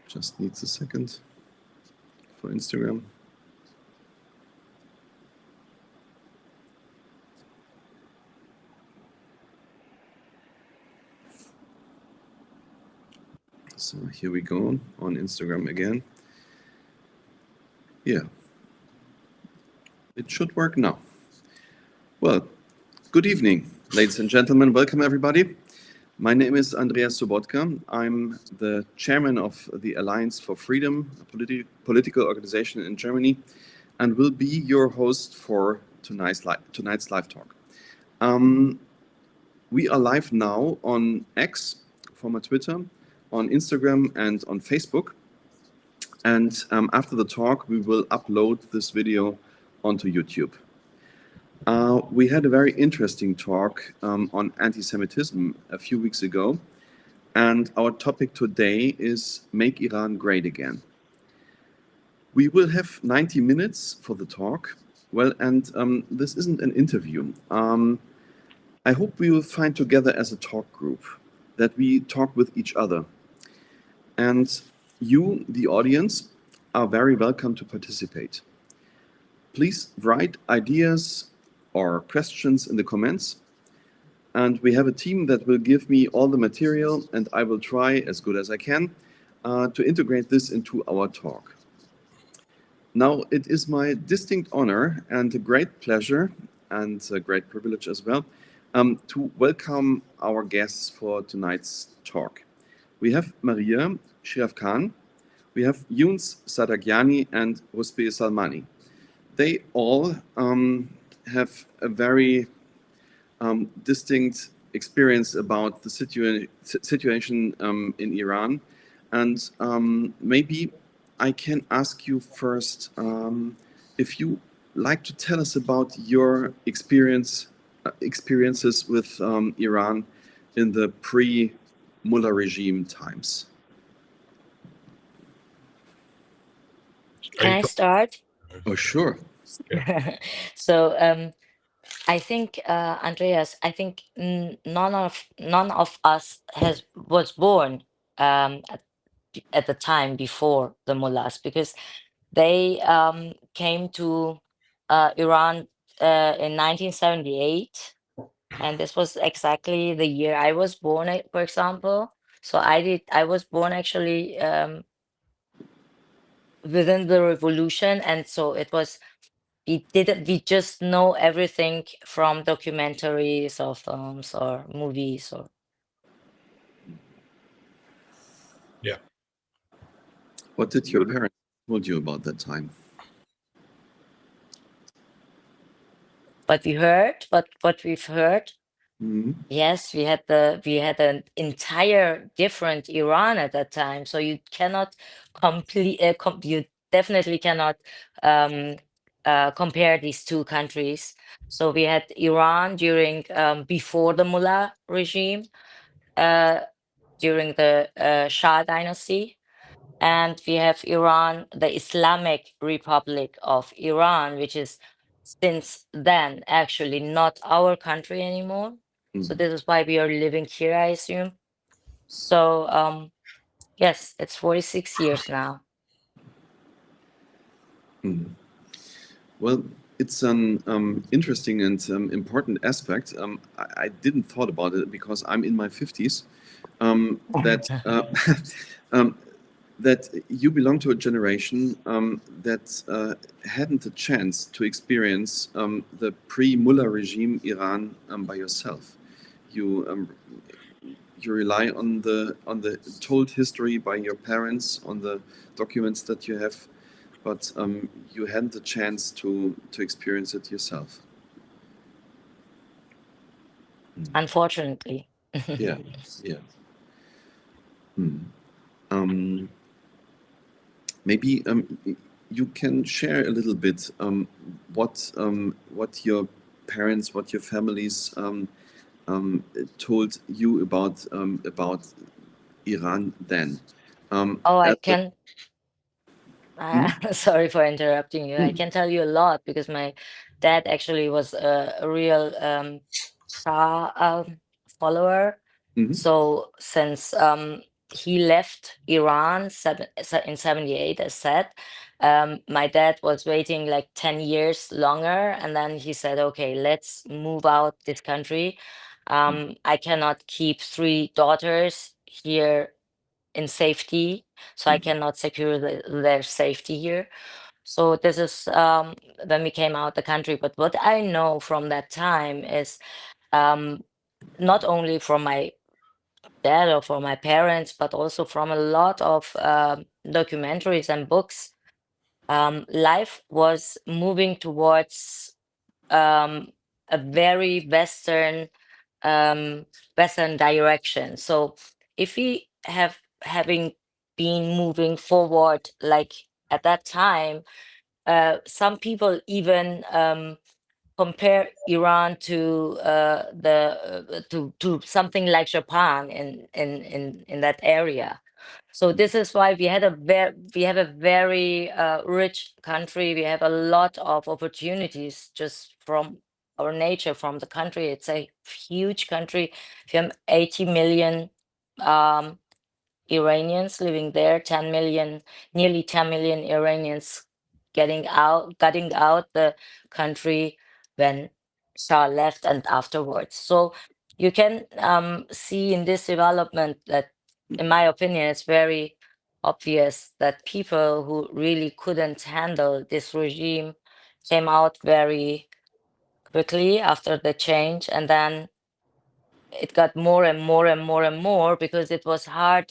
Just needs a second for Instagram. So here we go on Instagram again. Yeah, it should work now. Well, good evening, ladies and gentlemen. Welcome, everybody. My name is Andreas Sobotka. I'm the chairman of the Alliance for Freedom, a political organization in Germany, and will be your host for tonight's live talk. We are live now on X, former Twitter, on Instagram, and on Facebook. And after the talk, we will upload this video onto YouTube. We had a very interesting talk on anti-Semitism a few weeks ago, and our topic today is Make Iran Great Again. We will have 90 minutes for the talk. Well, and this isn't an interview. I hope we will find together as a talk group, that we talk with each other. And you, the audience, are very welcome to participate. Please write ideas or questions in the comments. And we have a team that will give me all the material, and I will try as good as I can to integrate this into our talk. Now, it is my distinct honor and a great pleasure and a great privilege as well to welcome our guests for tonight's talk. We have Maria Shraf Khan, we have Younes Sadagiani, and Ruspe Salmani. They all have a very distinct experience about the situation in Iran. And maybe I can ask you first if you like to tell us about your experiences with Iran in the pre-Mullah regime times. Can I start? Oh, sure. So I think Andreas, I think none of us was born at the time before the mullahs, because they came to Iran in 1978, and this was exactly the year I was born, for example. So I was born actually within the revolution, and so it was. We just know everything from documentaries or films or movies or. Yeah. What did your parents told you about that time? What we've heard. Mm-hmm. Yes, we had an entire different Iran at that time. So you cannot you definitely cannot compare these two countries. So we had Iran during before the Mullah regime, during the Shah dynasty, and we have Iran, the Islamic Republic of Iran, which is since then actually not our country anymore. So this is why we are living here, I assume. So yes, it's 46 years now. Well, it's an interesting and important aspect. I didn't thought about it because I'm in my 50s. That you belong to a generation that hadn't the chance to experience the pre-Mullah regime Iran by yourself. You rely on the told history by your parents, on the documents that you have, but you hadn't the chance to experience it yourself. Unfortunately. Yeah. Maybe you can share a little bit what your parents, what your families told you about Iran then. I can. Sorry for interrupting you. I can tell you a lot because my dad actually was a real Shah follower. So since he left Iran in 78, as said. My dad was waiting like 10 years longer, and then he said, okay, let's move out this country. I cannot keep three daughters here in safety, so I Mhm. cannot secure their safety here. So this is when we came out the country. But what I know from that time is um, not only from my dad or from my parents, but also from a lot of documentaries and books, life was moving towards um, a very um, Western direction. So if we have having been moving forward, like at that time, some people even compare Iran to to something like Japan in that area. So this is why we have a very rich country. We have a lot of opportunities just from our nature, from the country. It's a huge country. We have 80 million um, Iranians living there, 10 million, nearly 10 million Iranians gutting out the country when Shah left and afterwards. So you can see in this development that, in my opinion, it's very obvious that people who really couldn't handle this regime came out very quickly after the change, and then it got more and more and more and more because it was hard.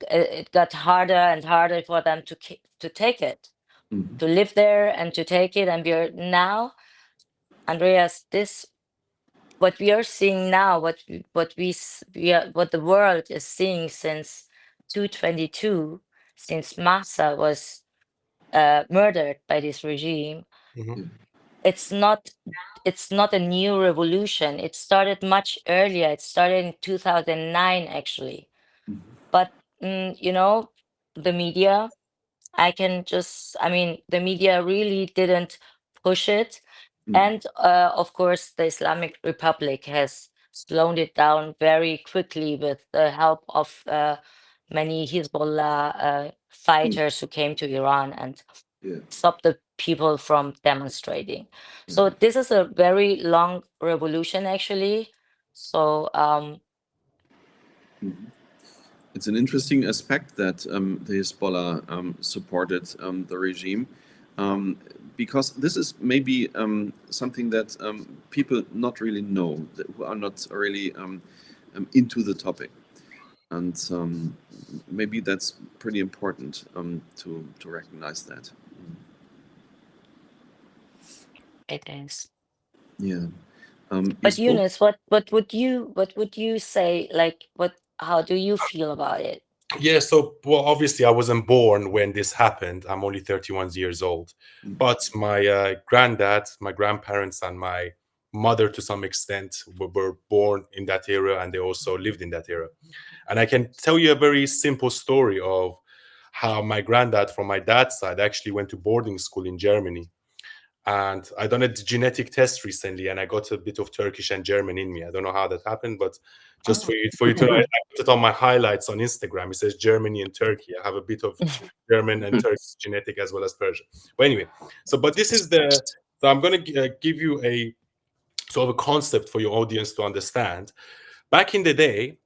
It got harder and harder for them to take it, Mhm. to live there and to take it. And we are now, Andreas, this what we are seeing now, what the world is seeing since 222, since Massa was murdered by this regime. Mhm. Yeah. It's not it's not a new revolution. It started much earlier. It started in 2009, actually. Mhm. But you know, the media, I mean, the media really didn't push it. Mhm. And of course, the Islamic Republic has slowed it down very quickly with the help of many Hezbollah Mhm. fighters who came to Iran and Yeah. stopped the people from demonstrating. Yeah. So this is a very long revolution, actually. So Mhm. It's an interesting aspect that the Hezbollah supported the regime, um, because this is maybe something that people not really know, who are not really into the topic, and maybe that's pretty important to recognize that. it is. Yeah. You But spoke. Eunice, what would you say? Like, how do you feel about it? Yeah, so well, obviously, I wasn't born when this happened. I'm only 31 years old. Mhm. But my granddad, my grandparents, and my mother, to some extent, were born in that era, and they also lived in that era. And I can tell you a very simple story of how my granddad, from my dad's side, actually went to boarding school in Germany. And I done a genetic test recently, and I got a bit of Turkish and German in me. I don't know how that happened, but just Oh. for you to know, I put it on my highlights on Instagram. It says Germany and Turkey. I have a bit of German and Turkish genetic as well as Persian. But anyway, but this is the. So I'm going to give you a sort of a concept for your audience to understand. Back in the day,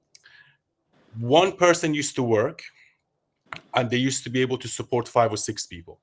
one person used to work, and they used to be able to support 5 or 6 people.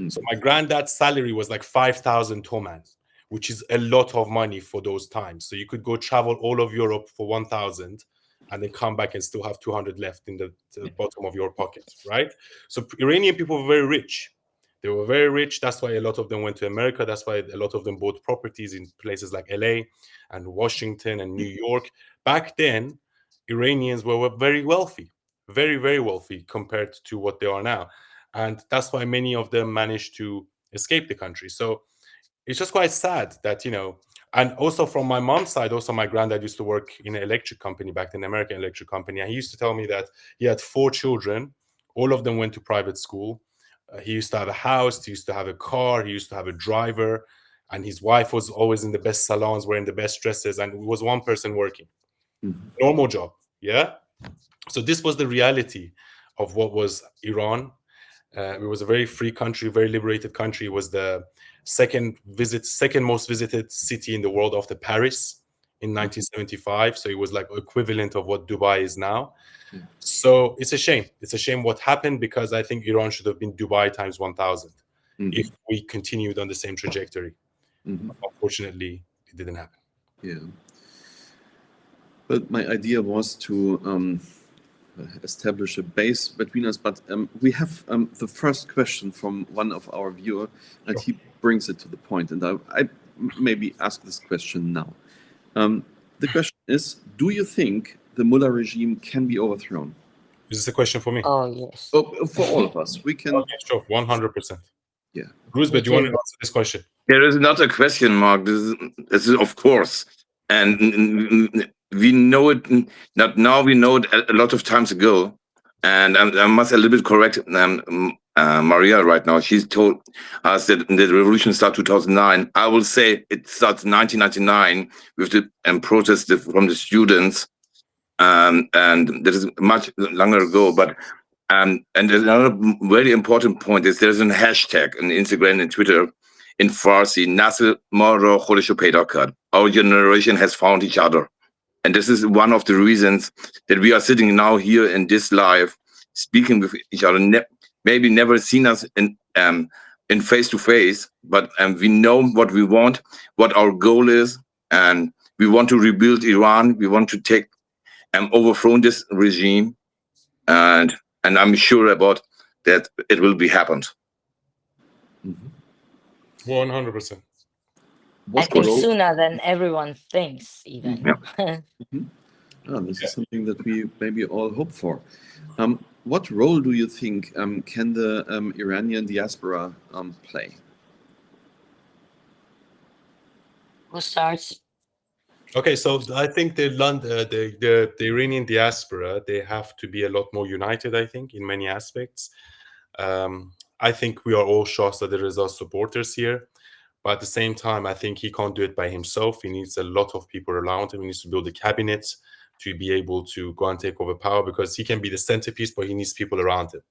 So Mhm. my granddad's salary was like 5,000 toman, which is a lot of money for those times. So you could go travel all of Europe for 1,000 and then come back and still have 200 left in the bottom of your pocket, right? So Iranian people were very rich. They were very rich. That's why a lot of them went to America. That's why a lot of them bought properties in places like LA and Washington and New York. Back then, Iranians were very wealthy, very, very wealthy compared to what they are now. And that's why many of them managed to escape the country. So it's just quite sad that, and also from my mom's side, also my granddad used to work in an electric company back then, American electric company. And he used to tell me that he had 4 children. All of them went to private school. He used to have a house. He used to have a car. He used to have a driver. And his wife was always in the best salons, wearing the best dresses. And it was one person working. Mhm. Normal job. Yeah. So this was the reality of what was Iran. It was a very free country, very liberated country. It was the second most visited city in the world after Paris in 1975. So it was like equivalent of what Dubai is now. Yeah. So it's a shame. It's a shame what happened, because I think Iran should have been Dubai times 1,000 if we continued on the same trajectory. Unfortunately, it didn't happen. Yeah. But my idea was to establish a base between us. But we have the first question from one of our viewer, and he brings it to the point. And I maybe ask this question now. The question is, do you think the Mullah regime can be overthrown? Is this a question for me? Oh, yes. Oh, for all of us. We can. Okay, sure, 100%. Yeah. Roosbeth, do you want to answer this question? There is not a question mark. This is of course. And we know it, not now, we know it a lot of times ago. And I must a little bit correct Maria right now. She's told us that the revolution started 2009. I will say it starts 1999 with the protest from the students. And that is much longer ago. But and there's another very important point is there's a hashtag on Instagram and Twitter in Farsi, Nasl Maro Kholisho Peda Kard. Our generation has found each other. And this is one of the reasons that we are sitting now here in this live, speaking with each other. Maybe never seen us in face to face, but we know what we want, what our goal is, and we want to rebuild Iran. We want to take overthrow this regime, and I'm sure about that it will be happened. 100%. I think sooner than everyone thinks, even. This is something that we maybe all hope for. What role do you think can the Iranian diaspora play? Who starts? Okay, so I think the Iranian diaspora, they have to be a lot more united, I think, in many aspects. I think we are all shocked that there is our supporters here. But at the same time, I think he can't do it by himself. He needs a lot of people around him. He needs to build a cabinet to be able to go and take over power, because he can be the centerpiece, but he needs people around him.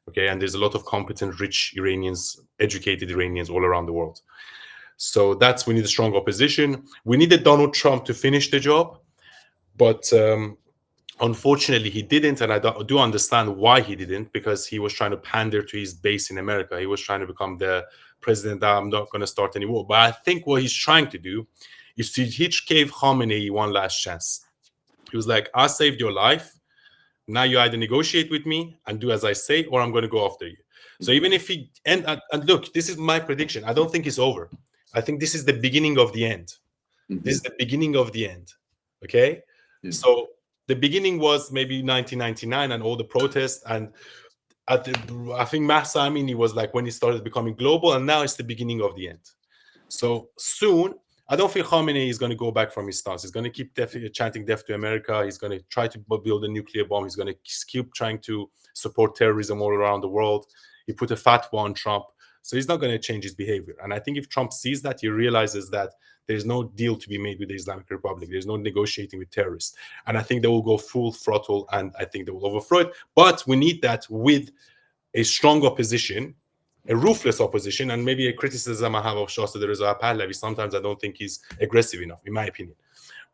Okay, and there's a lot of competent, rich Iranians, educated Iranians all around the world. So we need a strong opposition. We needed Donald Trump to finish the job, but unfortunately he didn't, and I do understand why he didn't, because he was trying to pander to his base in America. He was trying to become the president that I'm not going to start anymore. But I think what he's trying to do is to give Khamenei one last chance. He was like, I saved your life. Now you either negotiate with me and do as I say, or I'm going to go after you. So even if he and look, this is my prediction. I don't think it's over. I think this is the beginning of the end. This is the beginning of the end. Okay? Yeah. So the beginning was maybe 1999 and all the protests, and I think Mahsa Amini was like when he started becoming global, and now it's the beginning of the end. So soon, I don't think Khamenei is going to go back from his stance. He's going to keep chanting death to America. He's going to try to build a nuclear bomb. He's going to keep trying to support terrorism all around the world. He put a fatwa on Trump. So he's not going to change his behavior. And I think if Trump sees that, he realizes that there's no deal to be made with the Islamic Republic. There's no negotiating with terrorists. And I think they will go full throttle, and I think they will overthrow it. But we need that with a strong opposition, a ruthless opposition, and maybe a criticism I have of Shahzadeh Reza Pahlavi. Sometimes I don't think he's aggressive enough, in my opinion.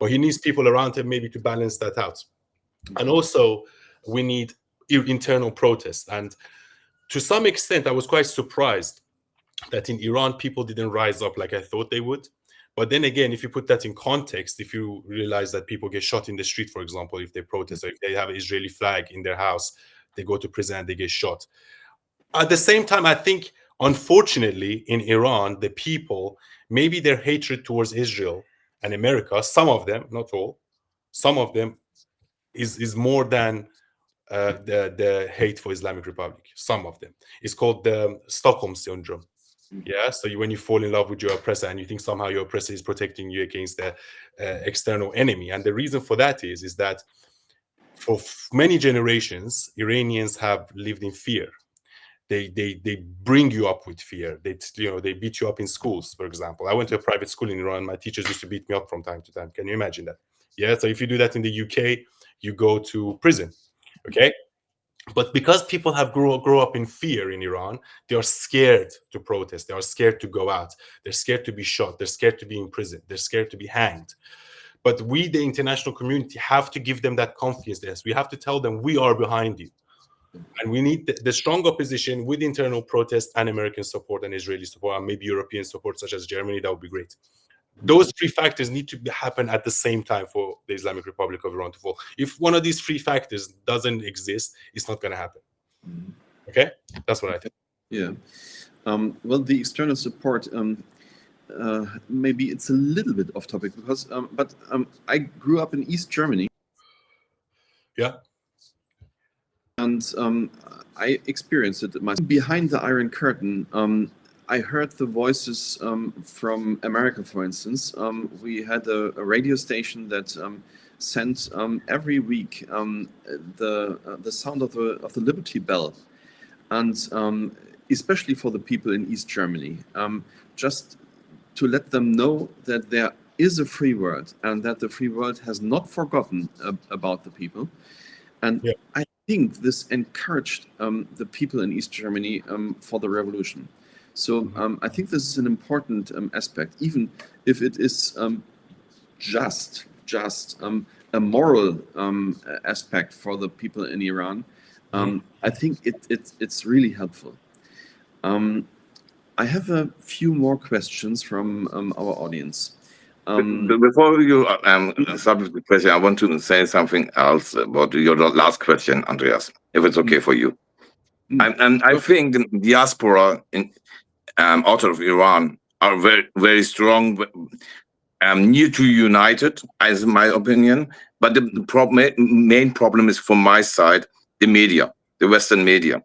But he needs people around him maybe to balance that out. And also, we need internal protest. And to some extent, I was quite surprised that in Iran, people didn't rise up like I thought they would. But then again, if you put that in context, if you realize that people get shot in the street, for example, if they protest, or if they have an Israeli flag in their house, they go to prison and they get shot. At the same time, I think, unfortunately, in Iran, the people, maybe their hatred towards Israel and America, some of them, not all, some of them is more than the hate for Islamic Republic. Some of them. It's called the Stockholm Syndrome. Yeah, so when you fall in love with your oppressor and you think somehow your oppressor is protecting you against the external enemy. And the reason for that is that for many generations, Iranians have lived in fear. They bring you up with fear. They beat you up in schools, for example. I went to a private school in Iran. My teachers used to beat me up from time to time. Can you imagine that? Yeah, so if you do that in the UK, you go to prison. Okay. But because people have grow up in fear in Iran, they are scared to protest. They are scared to go out. They're scared to be shot. They're scared to be in prison. They're scared to be hanged. But we, the international community, have to give them that confidence. Yes, we have to tell them we are behind you. And we need the strong opposition with internal protest and American support and Israeli support and maybe European support, such as Germany. That would be great. Those three factors need to happen at the same time for the Islamic Republic of Iran to fall. If one of these three factors doesn't exist, it's not going to happen. Okay, that's what I think. Yeah. Well, the external support, maybe it's a little bit off topic because, but I grew up in East Germany. Yeah. And I experienced it myself. Behind the Iron Curtain, I heard the voices from America, for instance. We had a radio station that sent every week the sound of the Liberty Bell, and especially for the people in East Germany, just to let them know that there is a free world and that the free world has not forgotten about the people. And yeah. I think this encouraged the people in East Germany for the revolution. So I think this is an important aspect, even if it is just a moral aspect for the people in Iran. I think it's really helpful. I have a few more questions from our audience. Before you start with the question, I want to say something else about your last question, Andreas, if it's okay for you. I think the diaspora out of Iran are very, very strong, near to united, as in my opinion. But the main problem is, from my side, the media, the Western media.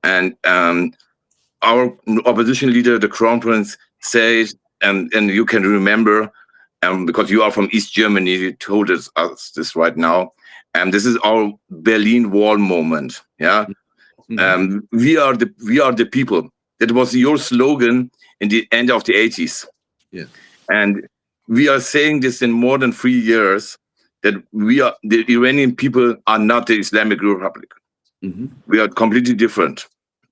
And our opposition leader, the Crown Prince, says, and you can remember, because you are from East Germany, you told us this right now, and this is our Berlin Wall moment. Yeah, we are the people. That was your slogan in the end of the 80s. Yeah, and we are saying this in more than 3 years, that the Iranian people are not the Islamic Republic. We are completely different.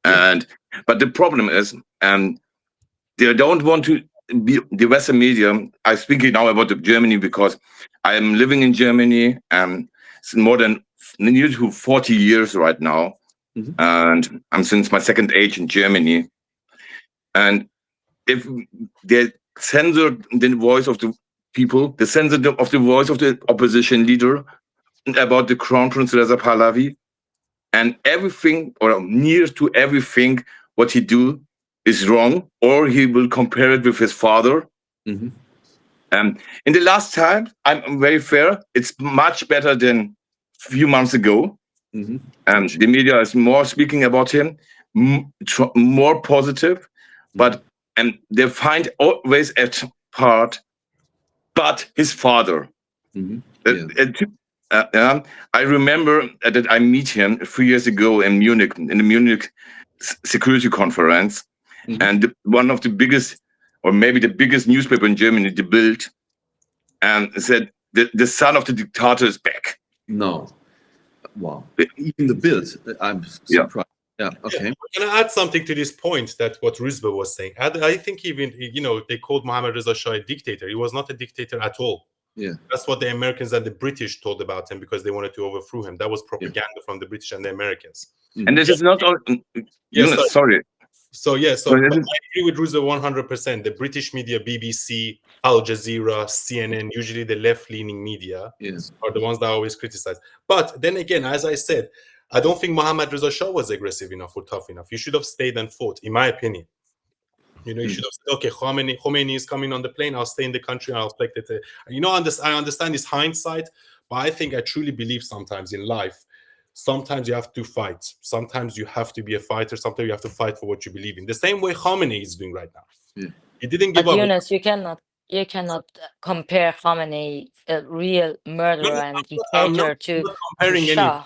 Yeah. But the problem is, they don't want to be the Western media. I'm speaking now about Germany because I am living in Germany it's more than near to 40 years right now. And I'm since my second age in Germany. And if they censored the voice of the people, they censored of the voice of the opposition leader about the Crown Prince Reza Pahlavi, and everything, or near to everything, what he do is wrong, or he will compare it with his father. In the last time, I'm very fair, it's much better than a few months ago. And the media is more speaking about him, more positive, but they find always at part, but his father. I remember that I meet him 3 years ago in Munich, in the Munich Security Conference, and one of the biggest, or maybe the biggest newspaper in Germany, the Bild, and said the son of the dictator is back. No, wow! Even the Bild, I'm surprised. Yeah. Okay. Can I add something to this point that what Rizba was saying? I think even, they called Mohammad Reza Shah a dictator. He was not a dictator at all. Yeah. That's what the Americans and the British told about him, because they wanted to overthrow him. That was propaganda from the British and the Americans. And this is not all. Sorry. So I agree with Ruza 100%. The British media, BBC, Al Jazeera, CNN, usually the left-leaning media, are the ones that always criticize. But then again, as I said, I don't think Mohammad Reza Shah was aggressive enough or tough enough. He should have stayed and fought, in my opinion. He should have said, okay, Khomeini is coming on the plane, I'll stay in the country, I'll play it. I understand his hindsight, but I truly believe sometimes in life, sometimes you have to fight. Sometimes you have to be a fighter. Sometimes you have to fight for what you believe in. The same way Khomeini is doing right now. He didn't give up. Yunus, you cannot compare Khomeini, a real murderer and dictator, to Shah.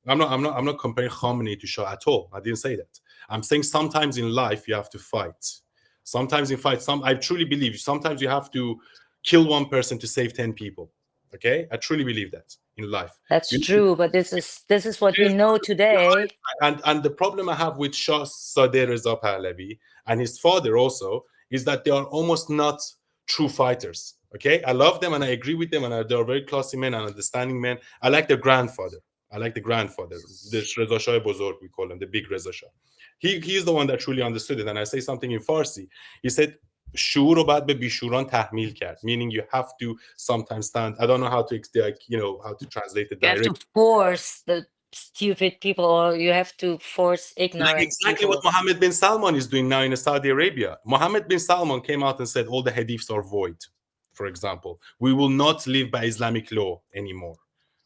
I'm not comparing Khomeini to Shah at all. I didn't say that. I'm saying sometimes in life you have to fight. Sometimes in fight, I truly believe sometimes you have to kill one person to save 10 people. Okay, I truly believe that in life. That's You true, but this is what we know today. and the problem I have with Shah Sadeh Reza Pahlavi and his father also is that they are almost not true fighters. Okay, I love them and I agree with them and they are very classy men and understanding men. I like their grandfather. I like the grandfather, the Reza Shah Bozorg, we call him, the big Reza Shah. He's the one that truly understood it. And I say something in Farsi. He said, شعور رو باید به بیشوران تحمیل کرد, meaning you have to sometimes stand. I don't know how to how to translate it You have to directly. force the stupid people, or you have to force Like ignorant exactly what people. Mohammed bin Salman is doing now in Saudi Arabia. Mohammed bin Salman came out and said all the hadiths are void. For example, we will not live by Islamic law anymore.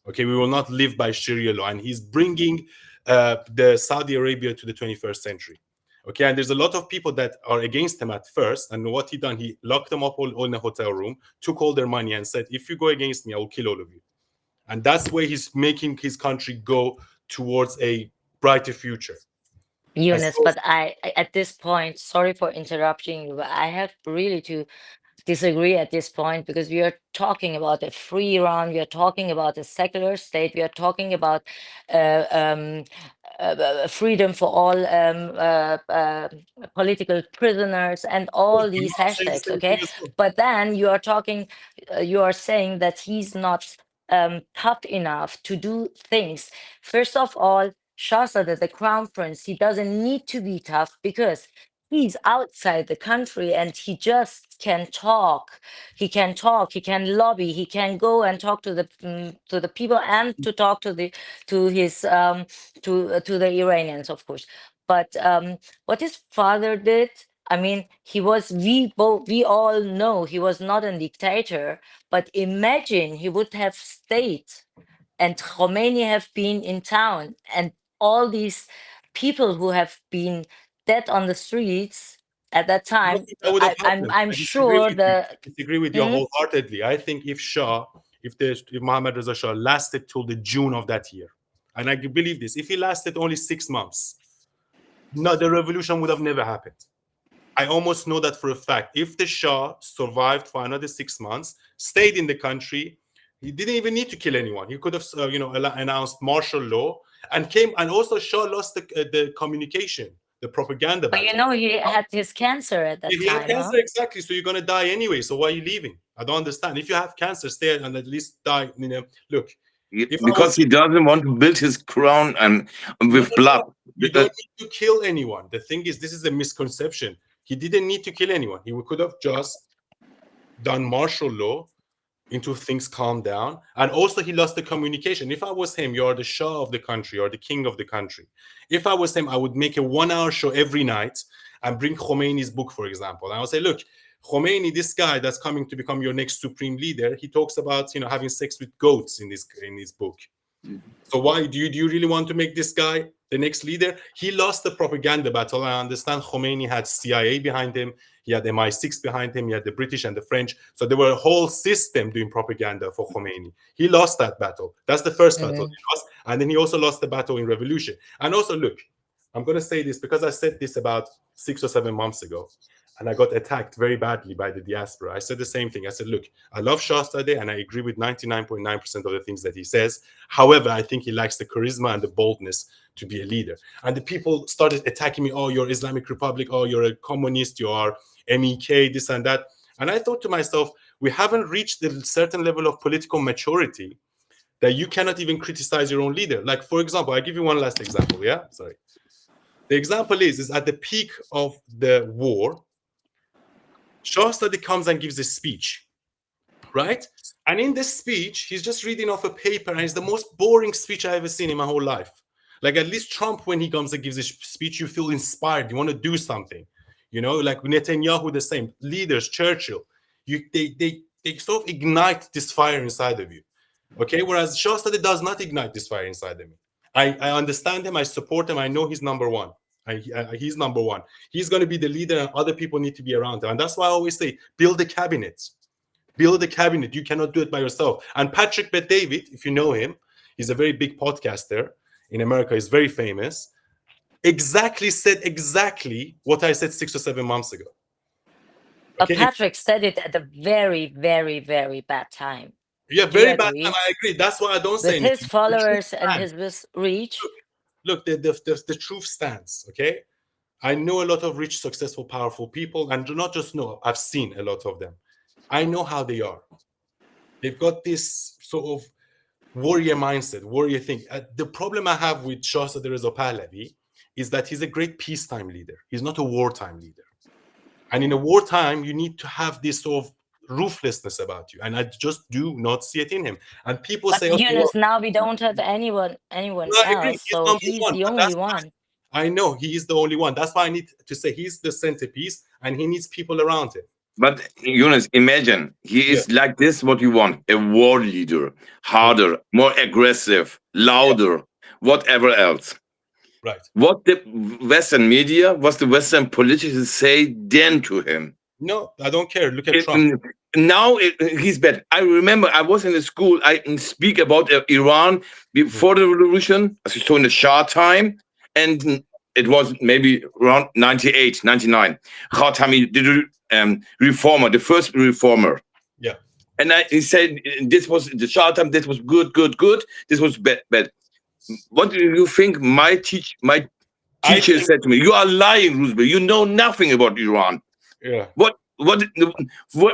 Okay, we will not live by Sharia law, and he's bringing the Saudi Arabia to the 21st century. Okay, and there's a lot of people that are against him at first, and what he done, he locked them up all in a hotel room, took all their money, and said, "If you go against me, I will kill all of you." And that's where he's making his country go towards a brighter future. Eunice, but at this point, sorry for interrupting you, but I have really to disagree at this point, because we are talking about a free Iran, we are talking about a secular state, we are talking about uh, um, freedom for all political prisoners and all these hashtags, okay? But then you are talking, you are saying that he's not tough enough to do things. First of all, Shahzada, the crown prince, he doesn't need to be tough because he's outside the country and he just can talk. He can talk, he can lobby, he can go and talk to the people and to talk to his to the Iranians, of course. But what his father did, I mean, we all know he was not a dictator, but imagine he would have stayed and Khomeini have been in town, and all these people who have been dead on the streets at that I time. don't think that would have happened. I'm I disagree sure with you. the I disagree with you Hmm? wholeheartedly. I think if Mohammad Reza Shah lasted till the June of that year, and I believe this, if he lasted only 6 months, no, the revolution would have never happened. I almost know that for a fact. If the Shah survived for another 6 months, stayed in the country, he didn't even need to kill anyone. He could have, announced martial law and came. And also, Shah lost the communication, the propaganda but battle. he had his cancer at that If you have time, huh? cancer, exactly. So you're gonna die anyway. So why are you leaving? I don't understand. If you have cancer, stay and at least die. Look, if I Because was, he doesn't want to build his crown and no, with blood. you don't need to kill anyone. The thing is, this is a misconception. He didn't need to kill anyone. He could have just done martial law until things calm down. And also, he lost the communication. If I was him, you're the Shah of the country or the king of the country. If I was him, I would make a 1-hour show every night and bring Khomeini's book, for example. And I would say, look, Khomeini, this guy that's coming to become your next supreme leader, he talks about having sex with goats in his book. So why do you really want to make this guy the next leader? He lost the propaganda battle. I understand Khomeini had CIA behind him. He had MI6 behind him. He had the British and the French. So there were a whole system doing propaganda for Khomeini. He lost that battle. That's the first battle he lost. And then he also lost the battle in revolution. And also, look, I'm going to say this because I said this about 6 or 7 months ago. And I got attacked very badly by the diaspora. I said the same thing. I said, look, I love Shahzadeh and I agree with 99.9% of the things that he says. However, I think he lacks the charisma and the boldness to be a leader. And the people started attacking me. Oh, you're Islamic Republic. Oh, you're a communist. You are MEK, this and that. And I thought to myself, we haven't reached a certain level of political maturity that you cannot even criticize your own leader. Like, for example, I'll give you one last example. Yeah, sorry. The example is at the peak of the war, Shahzadeh comes and gives a speech, right? And in this speech, he's just reading off a paper, and it's the most boring speech I've ever seen in my whole life. Like, at least Trump, when he comes and gives a speech, you feel inspired. You want to do something. Like Netanyahu, the same. Leaders, Churchill, they sort of ignite this fire inside of you. Okay, whereas Shahzadeh does not ignite this fire inside of me. I understand him. I support him. I know he's number one. He's number one. He's going to be the leader, and other people need to be around him. And that's why I always say, build a cabinet. Build a cabinet. You cannot do it by yourself. And Patrick Bet-David, if you know him, he's a very big podcaster in America. He's very famous. Said exactly what I said 6 or 7 months ago. But Patrick said it at a very, very, very bad time. Yeah, Do you very bad agree? time. I agree. That's why I don't say With anything. his The truth followers and stands. his reach. Look, the truth stands. Okay, I know a lot of rich, successful, powerful people, and do not just know. I've seen a lot of them. I know how they are. They've got this sort of warrior mindset, warrior thing. The problem I have with Shahzad Reza Pahlavi is that he's a great peacetime leader. He's not a wartime leader. And in a wartime, you need to have this sort of ruthlessness about you. And I just do not see it in him. And people But say, okay, well, Yunus, now we don't have anyone no, I agree. else, He's so number he's one. the But only that's why one. I know he is the only one. That's why I need to say he's the centerpiece and he needs people around him. But Yunus, imagine he Yeah. is like this. What you want? A war leader, harder, more aggressive, louder, whatever else. Right. What the Western media, what the Western politicians say then to him? No, I don't care. Look at Trump. Now he's bad. I remember I was in the school. I speak about Iran before the revolution, as you saw in the Shah time, and it was maybe around 98, 99. Khatami, the reformer, the first reformer. Yeah. And he said this was the Shah time. This was good, good, good. This was bad, bad. What do you think my teacher said to me? You are lying, Roosevelt. You know nothing about Iran. Yeah. What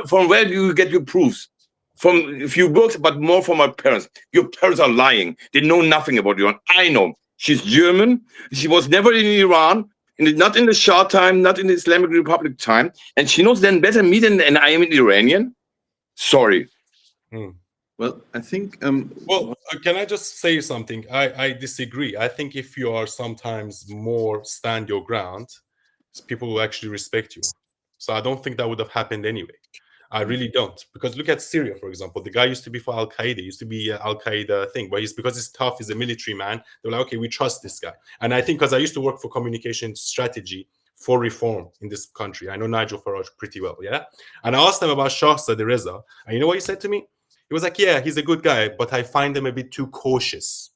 from where do you get your proofs? From a few books, but more from my parents. Your parents are lying. They know nothing about Iran. I know. She's German. She was never in Iran, not in the Shah time, not in the Islamic Republic time. And she knows then better me than I am an Iranian. Sorry. Well, I think. Well, can I just say something? I disagree. I think if you are sometimes more stand your ground, people will actually respect you. So I don't think that would have happened anyway. I really don't. Because look at Syria, for example. The guy used to be for Al Qaeda, used to be Al Qaeda thing, but because he's tough, he's a military man. They're like, okay, we trust this guy. And I think because I used to work for communication strategy for reform in this country, I know Nigel Farage pretty well, yeah. And I asked him about Shahzad Reza, and you know what he said to me? He was like, yeah, he's a good guy, but I find him a bit too cautious.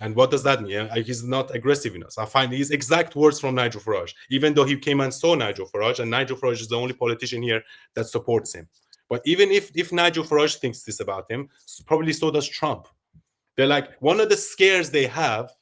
And what does that mean? He's not aggressive enough. I find these exact words from Nigel Farage, even though he came and saw Nigel Farage, and Nigel Farage is the only politician here that supports him. But even if Nigel Farage thinks this about him, probably so does Trump. They're like, one of the scares they have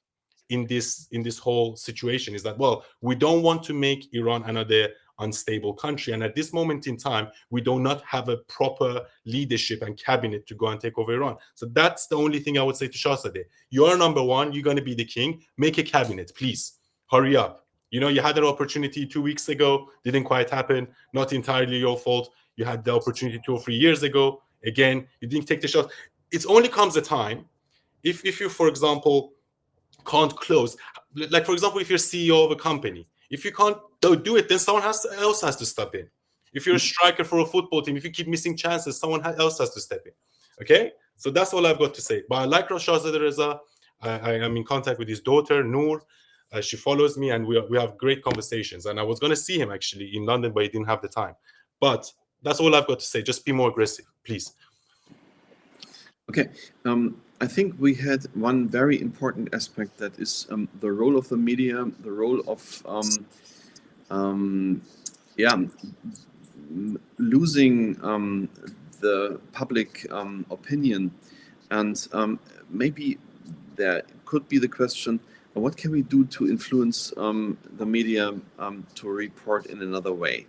in this whole situation is that, well, we don't want to make Iran another unstable country, and at this moment in time we do not have a proper leadership and cabinet to go and take over Iran. So that's the only thing I would say to Shahzadeh. You're number one, you're going to be the king, make a cabinet, please. Hurry up. You know, you had an opportunity 2 weeks ago, didn't quite happen, not entirely your fault. You had the opportunity 2 or 3 years ago, again, you didn't take the shot. It only comes a time if you, for example, can't close, like for example, if you're CEO of a company, if you can't do it, then someone else has to step in. If you're a striker for a football team, if you keep missing chances, someone else has to step in. Okay, so that's all I've got to say. But I like Shahzad Reza. I am in contact with his daughter Noor. She follows me, and we have great conversations. And I was going to see him actually in London, but he didn't have the time. But that's all I've got to say. Just be more aggressive, please. Okay. I think we had one very important aspect, that is the role of the media, the role of losing the public opinion, and maybe there could be the question: what can we do to influence the media to report in another way?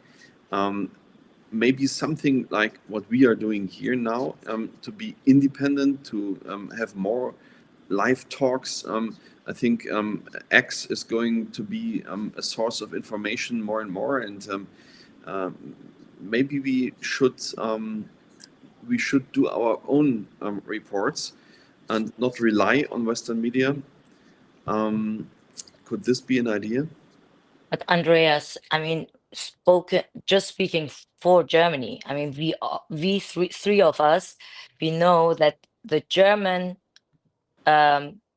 Maybe something like what we are doing here now, to be independent, to have more live talks. I think X is going to be a source of information more and more, and maybe we should do our own reports and not rely on Western media. Could this be an idea? But Andreas, I mean, speaking for Germany, I mean, we three of us, we know that the German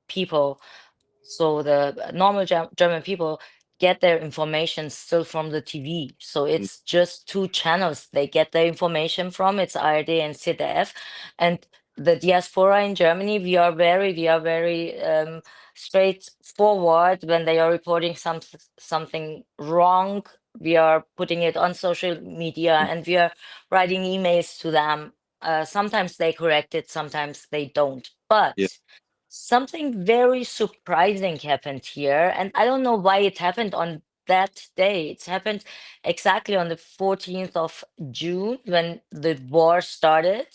people, so the normal German people, get their information still from the TV. So it's just two channels they get their information from. It's ARD and ZDF, and the diaspora in Germany, we are very straightforward. When they are reporting something wrong, we are putting it on social media and we are writing emails to them sometimes they correct it, sometimes they don't. But Yeah. something very surprising happened here, and I don't know why it happened on that day. It happened exactly on the 14th of June when the war started.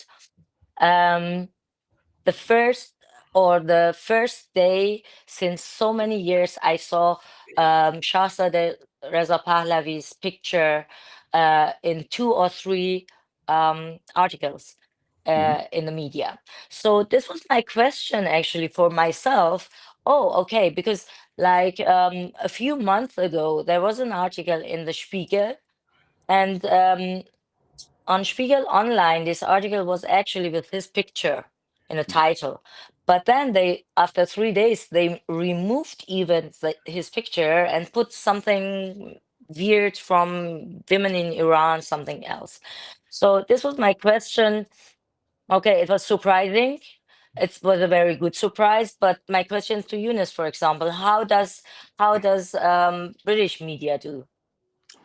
Um, the first day since so many years I saw Shahzadeh Reza Pahlavi's picture in 2 or 3 articles Mhm. in the media. So this was my question actually for myself. Oh, okay, because like a few months ago there was an article in the Spiegel, and on Spiegel Online, this article was actually with his picture in the title. But then they, after 3 days, they removed even his picture and put something weird from women in Iran, something else. So this was my question. Okay, it was surprising. It was a very good surprise. But my question to Eunice, for example, how does British media do?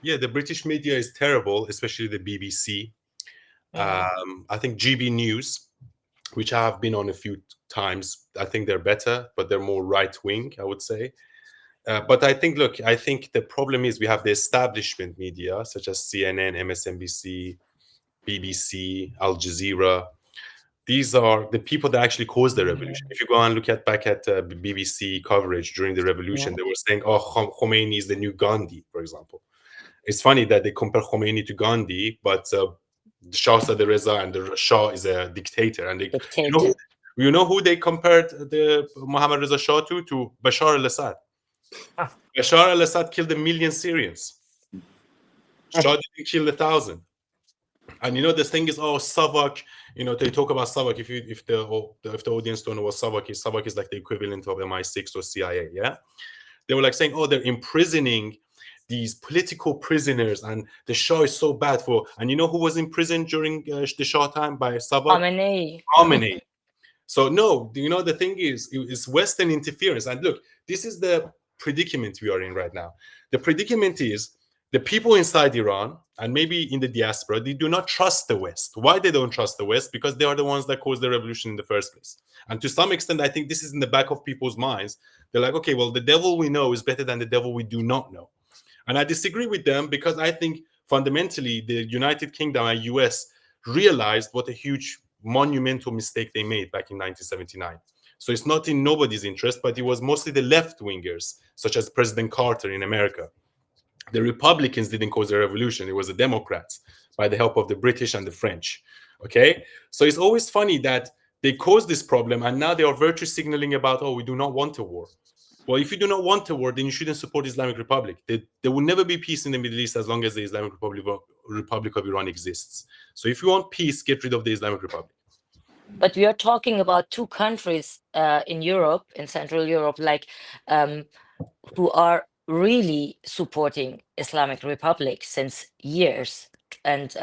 Yeah, the British media is terrible, especially the BBC. Mhm. I think GB News, which I have been on a few times, I think they're better, but they're more right wing, I would say. But I think, look, I think the problem is we have the establishment media such as CNN, MSNBC, BBC, Al Jazeera. These are the people that actually caused the revolution. If you go and look back at BBC coverage during the revolution, Yeah, they were saying, "Oh, Khomeini is the new Gandhi," for example. It's funny that they compare Khomeini to Gandhi, but Shah Sadr Reza and the Shah is a dictator. And you know, dictator. you know who they compared the Mohammad Reza Shah to? To Bashar al-Assad. Ah. Bashar al-Assad killed 1 million Syrians. Shah didn't kill 1,000. And you know, the thing is, oh, Savak. You know, they talk about Savak. If the audience don't know what Savak is like the equivalent of MI6 or CIA. Yeah, they were like saying, oh, they're imprisoning these political prisoners, and the Shah is so bad for. And you know who was imprisoned during the Shah time by Savak? Khamenei. Khamenei. So no, you know, the thing is, it's Western interference. And look, this is the predicament we are in right now. The predicament is the people inside Iran and maybe in the diaspora, they do not trust the West. Why they don't trust the West? Because they are the ones that caused the revolution in the first place. And to some extent, I think this is in the back of people's minds. They're like, okay, well, the devil we know is better than the devil we do not know. And I disagree with them because I think fundamentally the United Kingdom and US realized what a huge monumental mistake they made back in 1979. So it's not in nobody's interest, but it was mostly the left wingers, such as President Carter in America. The Republicans didn't cause the revolution, it was the Democrats by the help of the British and the French. Okay? So it's always funny that they caused this problem and now they are virtue signaling about, oh, we do not want a war. Well, if you do not want a war, then you shouldn't support Islamic Republic. There will never be peace in the Middle East as long as the Islamic Republic of Iran exists. So if you want peace, get rid of the Islamic Republic. But we are talking about 2 countries in Europe, in Central Europe, like who are really supporting Islamic Republic since years. And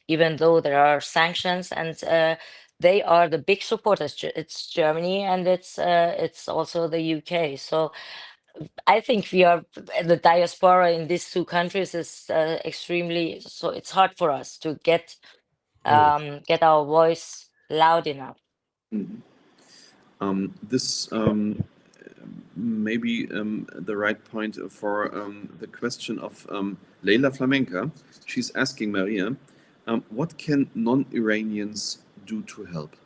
even though there are sanctions, and they are the big supporters. It's Germany and it's also the UK. So I think we are the diaspora in these 2 countries is extremely. So it's hard for us to get our voice loud enough. Mhm. This may be the right point for the question of Leila Flamenca. She's asking Maria, what can non-Iranians do to help?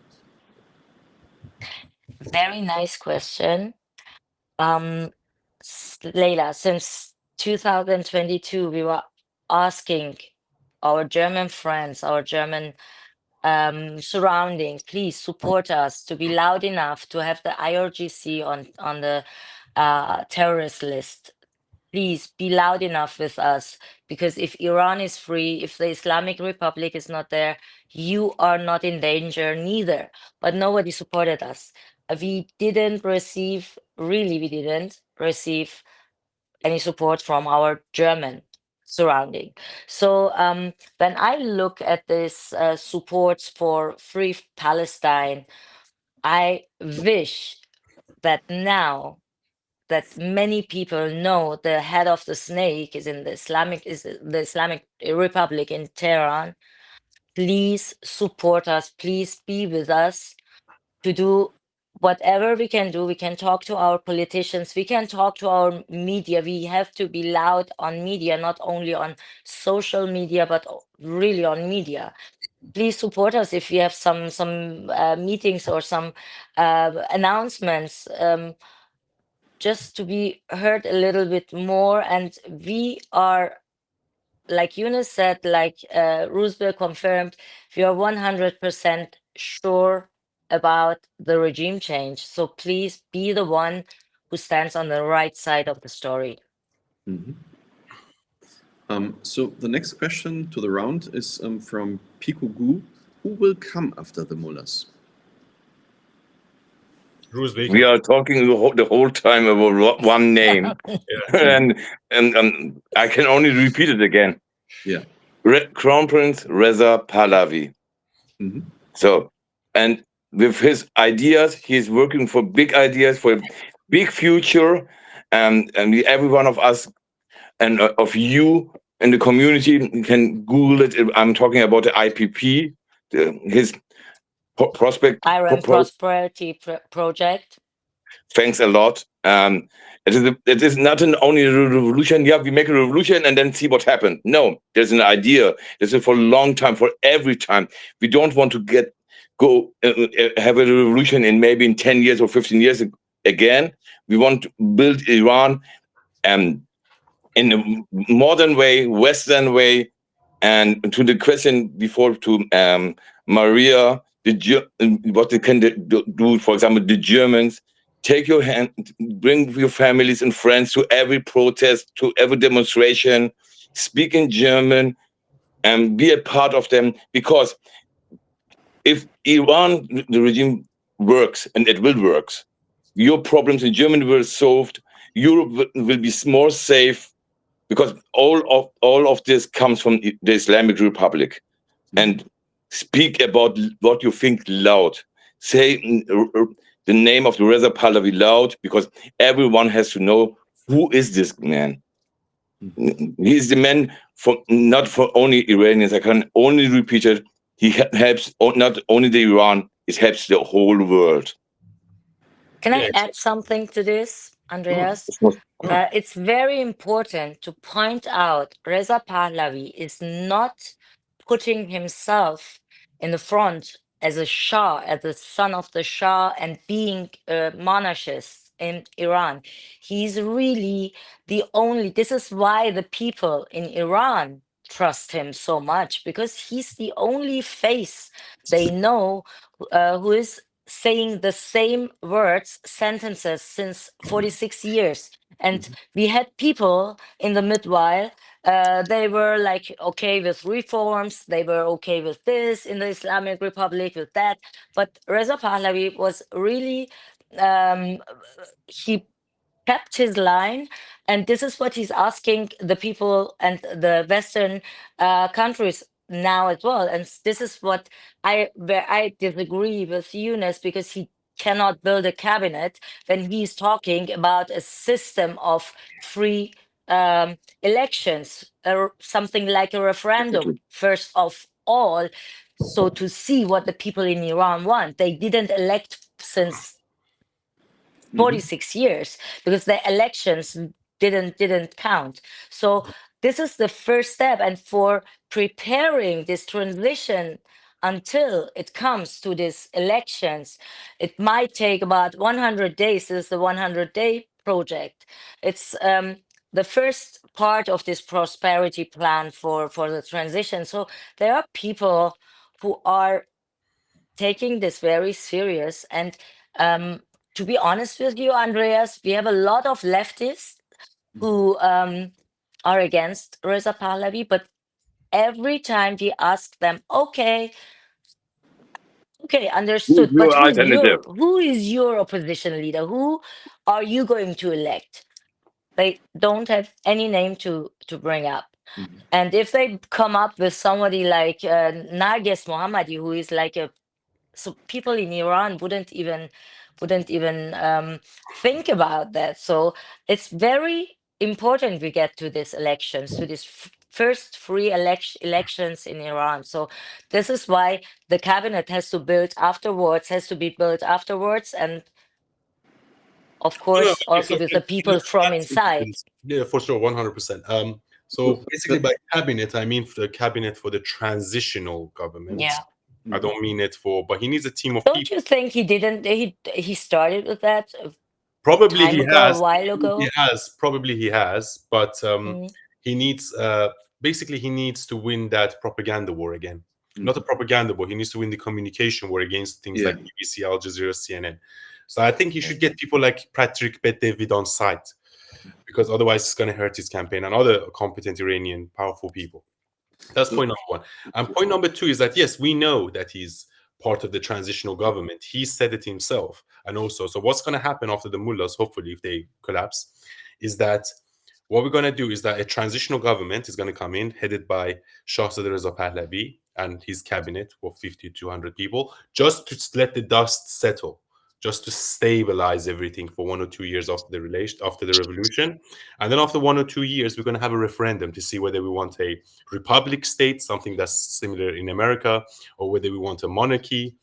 Very nice question. Um, Leila, since 2022, we were asking our German friends, our German surroundings, please support us to be loud enough to have the IRGC on the terrorist list. Please be loud enough with us, because if Iran is free, if the Islamic Republic is not there, you are not in danger neither. But nobody supported us. We didn't receive any support from our German surrounding. So when I look at this support for free Palestine, I wish that now that many people know the head of the snake is the Islamic Republic in Tehran, please support us. Please be with us to do whatever we can do. We can talk to our politicians. We can talk to our media. We have to be loud on media, not only on social media, but really on media. Please support us if we have some meetings or some announcements, just to be heard a little bit more. And we are, like Eunice said, like Roosevelt confirmed, we are 100% sure about the regime change. So please be the one who stands on the right side of the story. Mhm. So the next question to the round is from Pico Gu. Who will come after the mullahs? Roosevelt. We are talking the whole time about one name, Yeah. and I can only repeat it again. Yeah. Crown Prince Reza Pahlavi. Mhm. So, and with his ideas, he's working for big ideas, for a big future, and every one of us and of you in the community can Google it. I'm talking about the IPP, his prospect. Iron Prosperity Project. Thanks a lot. It is not only a revolution. Yeah, we make a revolution and then see what happened. No, there's an idea. This is for a long time, for every time. We don't want to have a revolution in 10 years or 15 years again. We want to build Iran in a modern way, Western way. And to the question before to Maria, what they can do, for example, the Germans, take your hand, bring your families and friends to every protest, to every demonstration, speak in German, and be a part of them. Because if Iran, the regime works, and it will work, your problems in Germany will be solved, Europe will be more safe, because all of this comes from the Islamic Republic. And speak about what you think loud. Say the name of the Reza Pahlavi loud, because everyone has to know who is this man. He is the man for not for only Iranians. I can only repeat it. He helps not only the Iran, it helps the whole world. Can I Yeah. add something to this, Andreas? It's very important to point out Reza Pahlavi is not putting himself in the front as a Shah, as the son of the Shah, and being a monarchist in Iran. He's really the only, this is why the people in Iran trust him so much, because he's the only face they know who is saying the same words, sentences since 46 years. And we had people in the midwhile, they were like okay with reforms, they were okay with this in the Islamic Republic, with that. But Reza Pahlavi was really, he kept his line, and this is what he's asking the people and the Western countries now as well. And this is what where I disagree with Eunice, because he cannot build a cabinet when he's talking about a system of free elections, something like a referendum, first of all. So to see what the people in Iran want, they didn't elect since 46 years, because the elections didn't count. So this is the first step, and for preparing this transition until it comes to these elections, it might take about 100 days. This is the 100-day project. It's the first part of this prosperity plan for the transition. So there are people who are taking this very serious. And to be honest with you, Andreas, we have a lot of leftists who are against Reza Pahlavi, but every time we ask them, okay, understood, but who is your opposition leader? Who are you going to elect? They don't have any name to bring up. And if they come up with somebody like Narges Mohammadi, who is like a, so people in Iran wouldn't even think about that. So it's very important we get to these elections, to this first free elections in Iran. So this is why the cabinet has to be built afterwards, and of No, no, course also with the people from inside. yeah, for sure, 100%. So basically, by cabinet, I mean the cabinet for the transitional government. Yeah. I don't mean it for, but he needs a team of Don't people. you think he started with that Probably time he ago, a has. while ago? Probably he has. But Mm. he needs, basically, he needs to win that propaganda war again. Not a Mhm. propaganda war. He needs to win the communication war against things Yeah. like BBC, Al Jazeera, CNN. So I think he should get people like Patrick Bet-David on site, because otherwise it's going to hurt his campaign and other competent Iranian powerful people. That's point number one. And point number two is that, yes, we know that he's part of the transitional government. He said it himself. And also, so what's going to happen after the mullahs, hopefully, if they collapse, is that what we're going to do is that a transitional government is going to come in, headed by Shahzadeh Reza Pahlavi and his cabinet of 50 to 100 people, just to let the dust settle, just to stabilize everything for 1 or 2 years after the revolution. And then after 1 or 2 years, we're going to have a referendum to see whether we want a republic state, something that's similar in America, or whether we want a monarchy,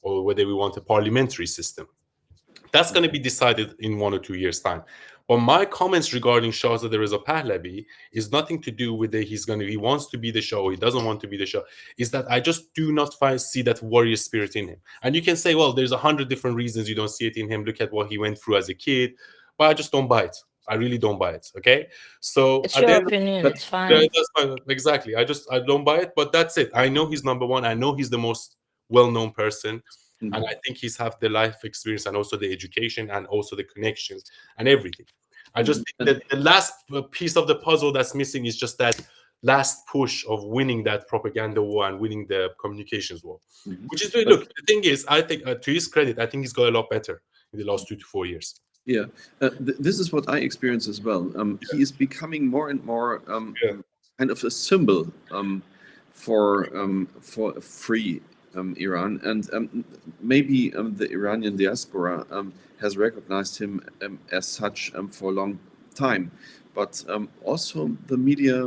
or whether we want a parliamentary system. That's going to be decided in 1 or 2 years' time. But my comments regarding Shahzadeh Reza Pahlavi is nothing to do with that he wants to be the Shah or he doesn't want to be the Shah. Is that I just do not see that warrior spirit in him. And you can say, well, there's 100 different reasons you don't see it in him. Look at what he went through as a kid. But I just don't buy it. I really don't buy it. Okay. So It's at the your end, opinion, it's yeah, fine. that's fine. Exactly. I don't buy it. But that's it. I know he's number one. I know he's the most well-known person. Mhm. And I think he's have the life experience and also the education and also the connections and everything. I just think that the last piece of the puzzle that's missing is just that last push of winning that propaganda war and winning the communications war. Mhm. Which is, But- look, the thing is, I think to his credit, I think he's got a lot better in the last 2 to 4 years. Yeah, this is what I experience as well. He is becoming more and more Yeah. kind of a symbol for free Iran, and maybe the Iranian diaspora has recognized him as such for a long time. But also the media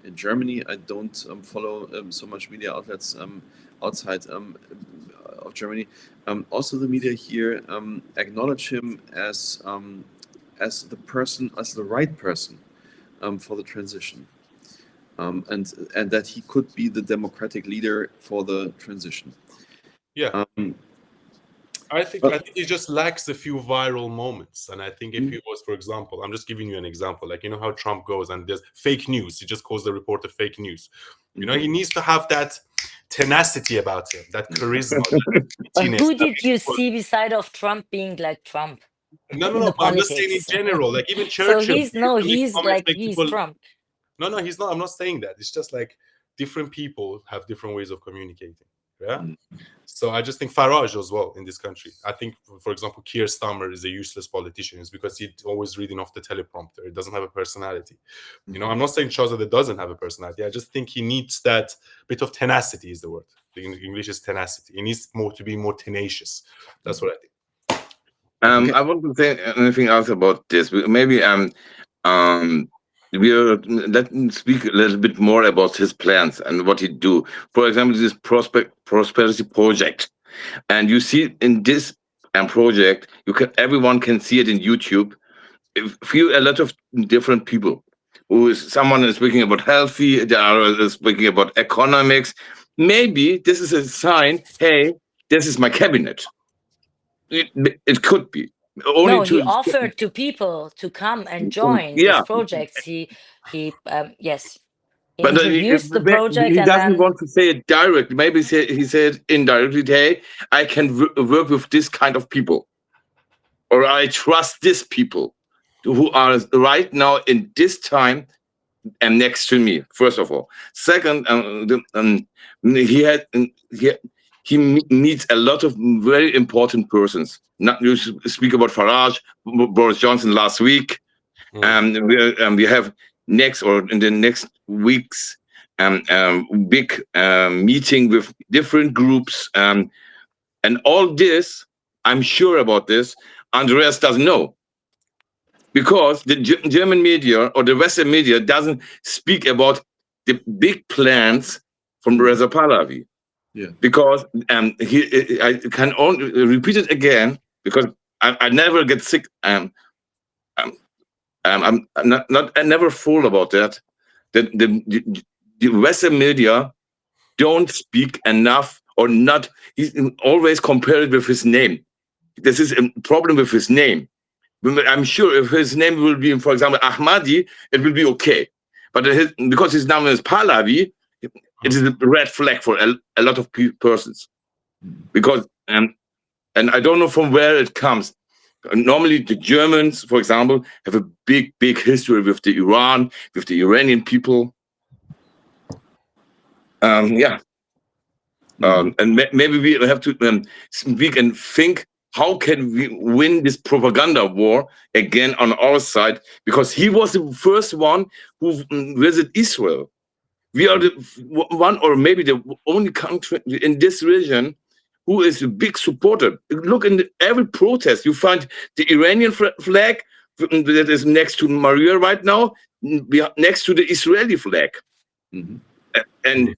in Germany, I don't follow so much media outlets outside of Germany. Also, the media here acknowledge him as the person, as the right person for the transition, and that he could be the democratic leader for the transition. Yeah. I think he just lacks a few viral moments. And I think if he was, for example, I'm just giving you an example, like, you know how Trump goes and there's fake news. He just calls the reporter fake news. You know, he needs to have that tenacity about him, that charisma. But who did you see beside of Trump being like Trump No, in the but I'm just saying in politics? general, like even So Churchill. he's Trump. No, he's not. I'm not saying that. It's just like different people have different ways of communicating. Yeah. So I just think Farage as well in this country. I think, for example, Keir Starmer is a useless politician. It's because he's always reading off the teleprompter. It doesn't have a personality. You know, I'm not saying Shahzadeh doesn't have a personality. I just think he needs that bit of tenacity is the word. The English is tenacity. He needs to be more tenacious. That's what I think. Okay. I want to say anything else about this. Maybe let's speak a little bit more about his plans and what he do. For example, this prosperity project, and you see in this project, everyone can see it in YouTube. A lot of different people. Someone is speaking about healthy, the other is speaking about economics. Maybe this is a sign. Hey, this is my cabinet. It could be. No, he offered to people to come and join his Yeah, projects. He yes, he but introduced the project he and doesn't then want to say it directly. Maybe he said indirectly, hey, I can work with this kind of people, or I trust these people who are right now in this time and next to me. First of all, second, he meets a lot of very important persons. Not you speak about Farage, Boris Johnson last week. We have next or in the next weeks big meeting with different groups, and all this, I'm sure about this, Andreas doesn't know, because the German media or the Western media doesn't speak about the big plans from Reza Pahlavi. Yeah. Because I can only repeat it again because I never get sick. I'm not I never fool about that. That the Western media don't speak enough or not. He's always compared with his name. This is a problem with his name. I'm sure if his name will be, for example, Ahmadi, it will be okay. But because his name is Pahlavi, it is a red flag for a lot of persons. Because and I don't know from where it comes. Normally, the Germans, for example, have a big history with the Iran, with the Iranian people. Yeah. And maybe we have to speak and think, how can we win this propaganda war again on our side? Because he was the first one who visited Israel. We are the one, or maybe the only country in this region who is a big supporter. Look, in every protest, you find the Iranian flag that is next to Maria right now, next to the Israeli flag. And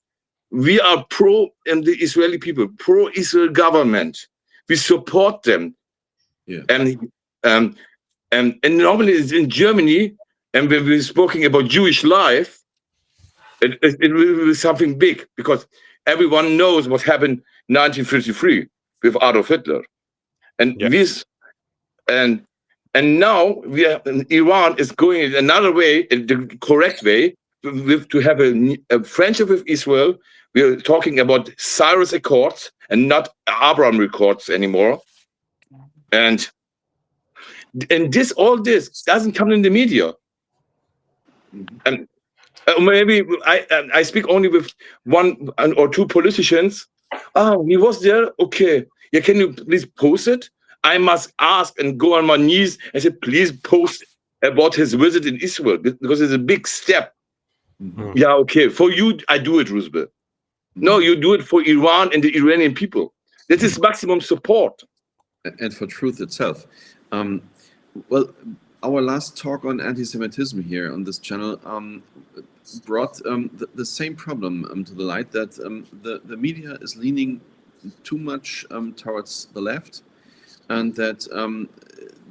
we are pro the Israeli people, pro Israel government. We support them. Yeah. And normally it's in Germany, and when we're speaking about Jewish life, it will be something big, because everyone knows what happened 1953 with Adolf Hitler. And this and now Iran is going another way, the correct way, to have a friendship with Israel. We are talking about Cyrus Accords and not Abraham Accords anymore. And all this doesn't come in the media. And maybe I speak only with one or two politicians. Oh, he was there. Okay, yeah. Can you please post it? I must ask and go on my knees and say, please post about his visit in Israel, because it's a big step. Yeah, okay. For you, I do it, Roosevelt. No, you do it for Iran and the Iranian people. That is maximum support. And for truth itself. Well, our last talk on anti-Semitism here on this channel brought the same problem to the light, that the media is leaning too much towards the left, and that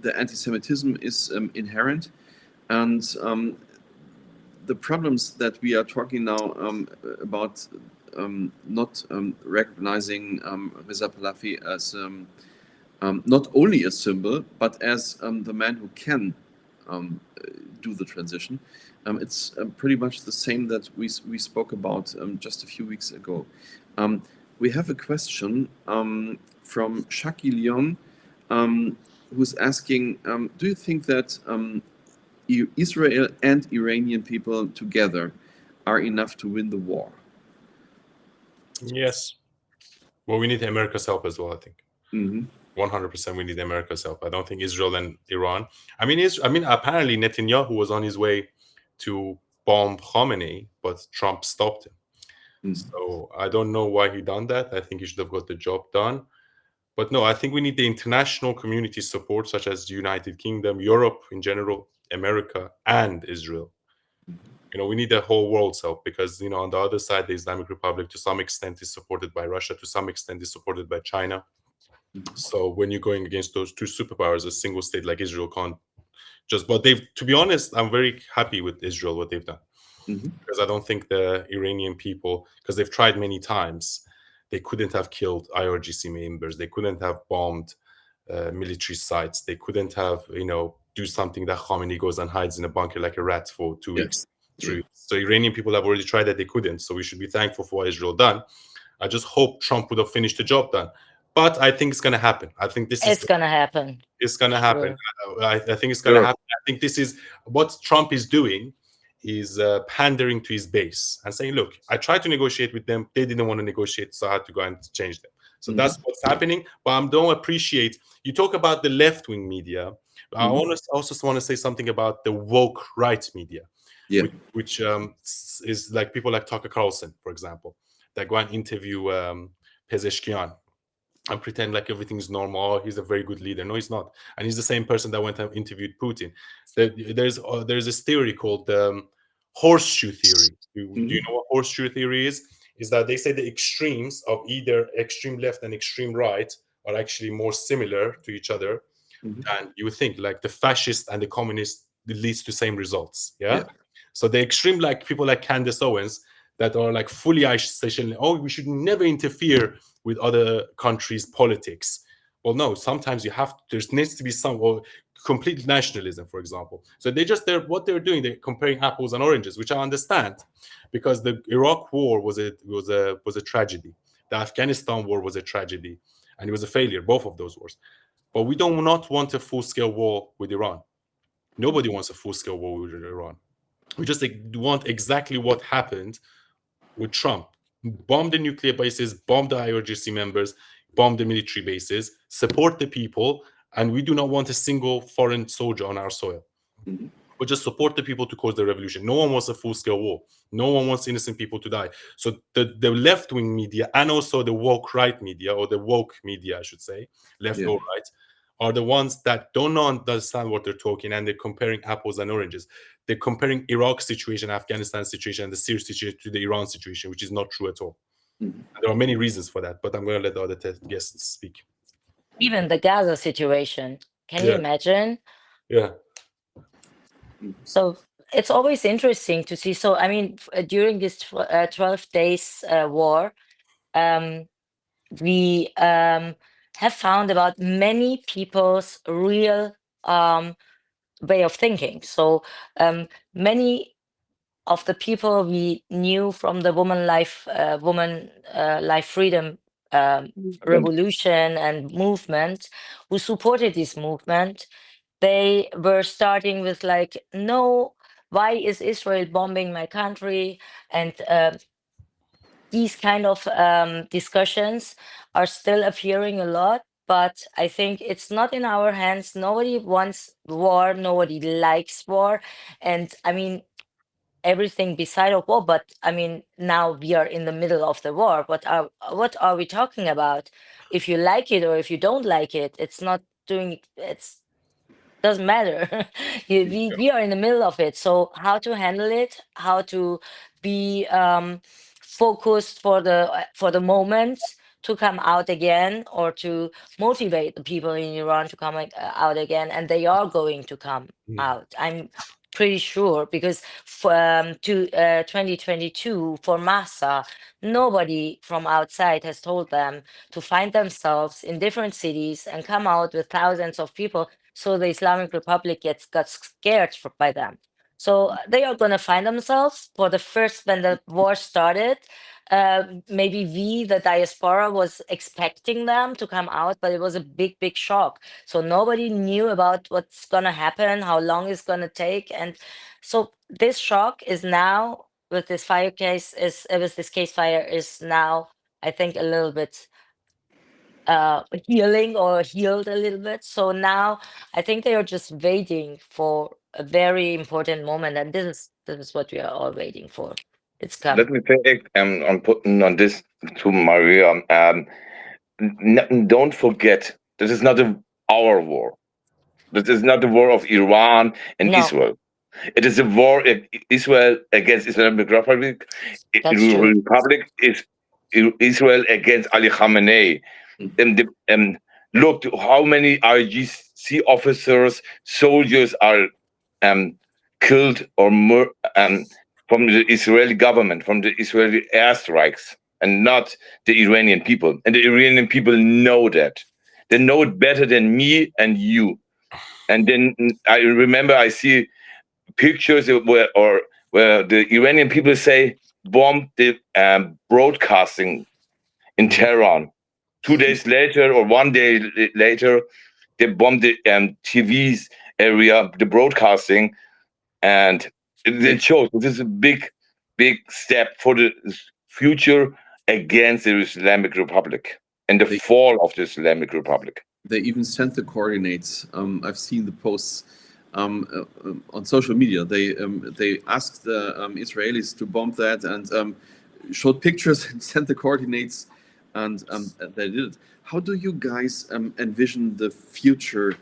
the anti-Semitism is inherent, and the problems that we are talking now about not recognizing Reza Pahlavi as not only a symbol, but as the man who can do the transition. It's pretty much the same that we spoke about just a few weeks ago. We have a question from Shaki Leon, who's asking, do you think that Israel and Iranian people together are enough to win the war? Yes. Well, we need America's help as well, I think. 100% we need America's help. I don't think Israel and Iran. I mean, apparently Netanyahu was on his way to bomb Khamenei, but Trump stopped him. So I don't know why he done that. I think he should have got the job done. But no, I think we need the international community support, such as the United Kingdom, Europe in general, America, and Israel. We need the whole world's help, because, on the other side, the Islamic Republic, to some extent, is supported by Russia, to some extent, is supported by China. So when you're going against those two superpowers, a single state like Israel can't just. But to be honest, I'm very happy with Israel, what they've done, because I don't think the Iranian people, because they've tried many times, they couldn't have killed IRGC members, they couldn't have bombed military sites, they couldn't have, do something that Khamenei goes and hides in a bunker like a rat for 2 weeks. So Iranian people have already tried that, they couldn't. So we should be thankful for what Israel done. I just hope Trump would have finished the job done. But I think it's going to happen. I think it's going to happen. It's going to happen. I think it's going to happen. I think this is what Trump is doing, is pandering to his base and saying, look, I tried to negotiate with them. They didn't want to negotiate, so I had to go and change them. So that's what's happening. But I don't appreciate, you talk about the left-wing media. I also want to say something about the woke right media, which is like people like Tucker Carlson, for example, that go and interview Pezeshkian and pretend like everything's normal. Oh, he's a very good leader. No, he's not. And he's the same person that went and interviewed Putin. There's this theory called horseshoe theory. Do you know what horseshoe theory is? Is that they say the extremes of either extreme left and extreme right are actually more similar to each other than you would think. Like the fascist and the communist, it leads to same results. Yeah. So the extreme, like people like Candace Owens, that are like fully isolationist. Oh, we should never interfere with other countries' politics. Well, no. Sometimes you have. There needs to be some or complete nationalism, for example. So what they're doing. They're comparing apples and oranges, which I understand, because the Iraq War was a tragedy. The Afghanistan War was a tragedy, and it was a failure. Both of those wars. But we do not want a full-scale war with Iran. Nobody wants a full-scale war with Iran. We just want exactly what happened with Trump. Bomb the nuclear bases, bomb the IRGC members, bomb the military bases, support the people, and we do not want a single foreign soldier on our soil. But just support the people to cause the revolution. No one wants a full-scale war. No one wants innocent people to die. So the left-wing media and also the woke right media, or the woke media, I should say, left or right, are the ones that don't understand what they're talking, and they're comparing apples and oranges. They're comparing Iraq situation, Afghanistan situation, and the Syria situation to the Iran situation, which is not true at all. There are many reasons for that, but I'm going to let the other guests speak. Even the Gaza situation. Can you imagine? Yeah. So it's always interesting to see. So, I mean, during this 12 days war, we have found about many people's real way of thinking. So many of the people we knew from the woman life freedom revolution and movement, who supported this movement, they were starting with like, no, why is Israel bombing my country? And these kind of discussions are still appearing a lot, but I think it's not in our hands. Nobody wants war, nobody likes war. And I mean, everything beside of war, but I mean, now we are in the middle of the war. What are we talking about? If you like it or if you don't like it, it's not doing it's doesn't matter. We are in the middle of it. So how to handle it, how to be focused for the moment to come out again, or to motivate the people in Iran to come out again, and they are going to come out. I'm pretty sure, because to 2022 for Massa, nobody from outside has told them to find themselves in different cities and come out with thousands of people, so the Islamic Republic got scared by them. So they are going to find themselves. For the first, when the war started, maybe the diaspora, was expecting them to come out, but it was a big, big shock. So nobody knew about what's going to happen, how long it's going to take. And so this shock is now, with this fire case, with this case fire, is now, I think, a little bit healing, or healed a little bit. So now I think they are just waiting for a very important moment, and this is what we are all waiting for. It's coming. Let me say on putting on this to Maria. Don't forget, this is not our war. This is not the war of Iran and No, Israel. It is a war Israel against Islamic Republic. that's true. Republic is Israel against Ali Khamenei. Look to how many IGC officers, soldiers are killed or from the Israeli government, from the Israeli airstrikes, and not the Iranian people. And the Iranian people know that. They know it better than me and you. And then I remember I see pictures where the Iranian people say bomb the broadcasting in Tehran. 2 days later or 1 day later, they bombed the TV's area, the broadcasting, and it shows this is a big, big step for the future against the Islamic Republic and the fall of the Islamic Republic. They even sent the coordinates. I've seen the posts on social media. They asked the Israelis to bomb that, and showed pictures and sent the coordinates, and they did it. How do you guys envision the future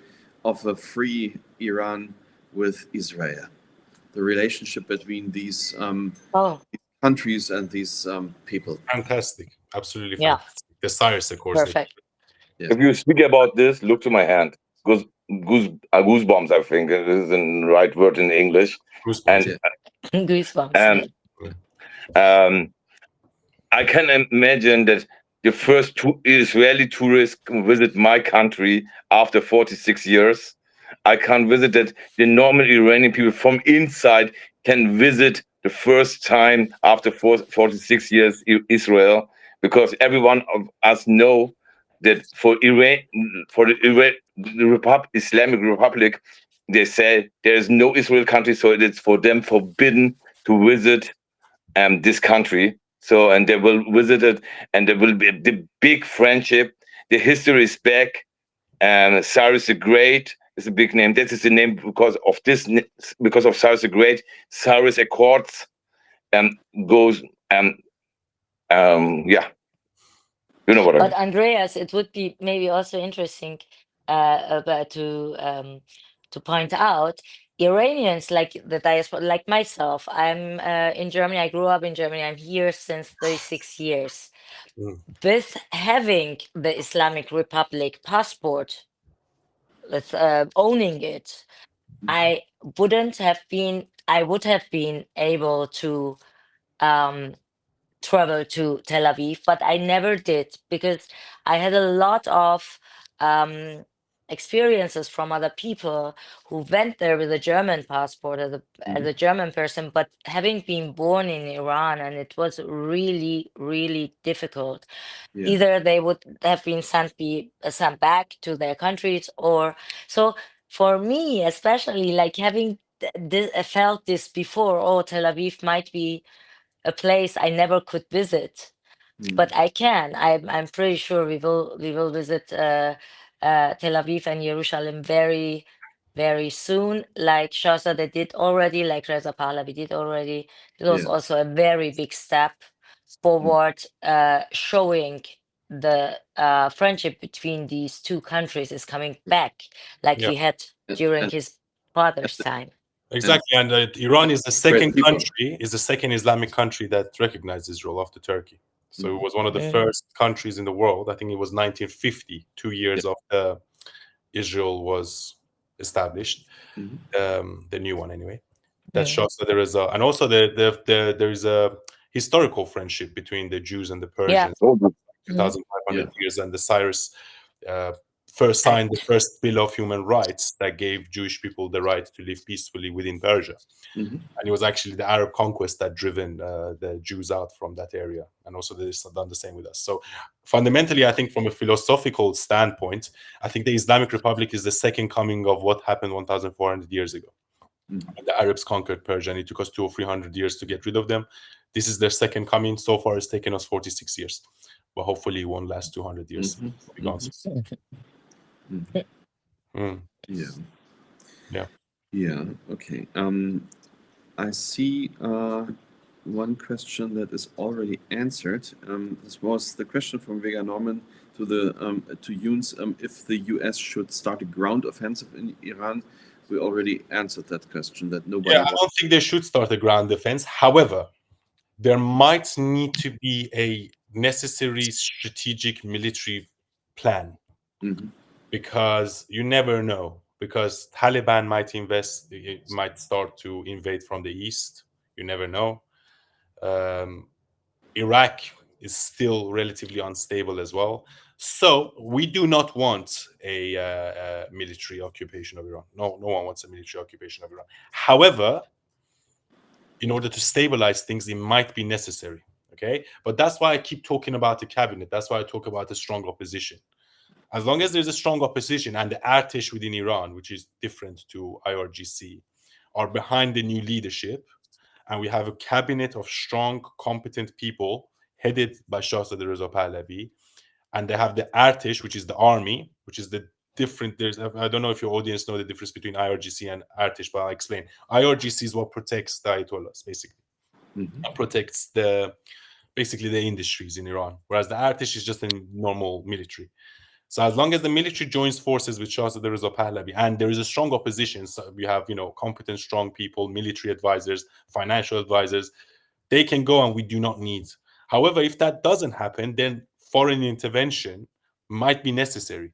of a free Iran with Israel? the relationship between these Oh, countries and these people. Fantastic, absolutely yeah, fantastic. The Cyrus Accords. perfect. Yeah. If you speak about this, look to my hand. Goosebumps, I think this is the right word in English. Goosebumps. And Goosebumps. um, um, I can imagine that the first two Israeli tourists visit my country after 46 years. I can't visit that the normal Iranian people from inside can visit the first time after 46 years Israel, because everyone of us know that for Iran, for the Islamic Republic, they say there is no Israel country, so it's for them forbidden to visit this country. So, and they will visit it, and there will be the big friendship. The history is back. And Cyrus the Great is a big name. This is the name because of this, because of Cyrus the Great. Cyrus Accords goes yeah, you know what I But mean. Andreas, it would be maybe also interesting to point out Iranians like the diaspora, like myself. I'm in Germany. I grew up in Germany. I'm here since 36 years. Mm. With having the Islamic Republic passport, with owning it, I wouldn't have been. I would have been able to um, travel to Tel Aviv, but I never did because I had a lot of um, experiences from other people who went there with a German passport as a German person, but having been born in Iran, and it was really, really difficult. Yeah. Either they would have been sent back to their countries, or so. For me, especially like having felt this before, oh, Tel Aviv might be a place I never could visit, but I can. I'm pretty sure we will visit Tel Aviv and Jerusalem very very soon. Like Shahzad did already, like Reza Pahlavi did already. It was Yeah. also a very big step forward, showing the friendship between these two countries is coming back, like Yeah. he had And, during and, his father's time. Exactly, and Iran is the great second people. country, is the second Islamic country that recognized Israel after Turkey. So it was one of the Mm. first countries in the world. I think it was 1950, 2 years after Israel was established, the new one anyway. That Mm. shows that there is a, and also there is a historical friendship between the Jews and the Yeah. Persians, Oh, 2,500 Yeah. years, and the Cyrus uh, first signed the first Bill of Human Rights that gave Jewish people the right to live peacefully within Persia. Mhm. And it was actually the Arab conquest that driven the Jews out from that area, and also they've done the same with us. So fundamentally, I think from a philosophical standpoint, I think the Islamic Republic is the second coming of what happened 1,400 years ago. The Arabs conquered Persia, and it took us 200 or 300 years to get rid of them. This is their second coming. So far, it's taken us 46 years, but hopefully, it won't last 200 years. It'll be gone soon. Mm, Yeah. yeah. Yeah. Okay. I see one question that is already answered. This was the question from Vega Norman to the to Younes. If the U.S. should start a ground offensive in Iran, we already answered that question. That nobody. Yeah, I don't think they should start a ground defense. However, there might need to be a necessary strategic military plan, because you never know. Because Taliban might start to invade from the east. You never know. Iraq is still relatively unstable as well. So we do not want a military occupation of Iran. No one wants a military occupation of Iran. However, in order to stabilize things, it might be necessary. Okay, but that's why I keep talking about the cabinet. That's why I talk about the strong opposition. As long as there's a strong opposition and the Artesh within Iran, which is different to IRGC, are behind the new leadership, and we have a cabinet of strong, competent people headed by Shahzad Reza Pahlavi, and they have the Artesh, which is the army, which is the different. I don't know if your audience know the difference between IRGC and Artesh, but I'll explain. IRGC is what protects the Ayatollahs, basically, and protects basically the industries in Iran, whereas the Artesh is just a normal military. So as long as the military joins forces with Shahzad Reza Pahlavi and there is a strong opposition, so we have, competent, strong people, military advisors, financial advisors, they can go and we do not need. However, if that doesn't happen, then foreign intervention might be necessary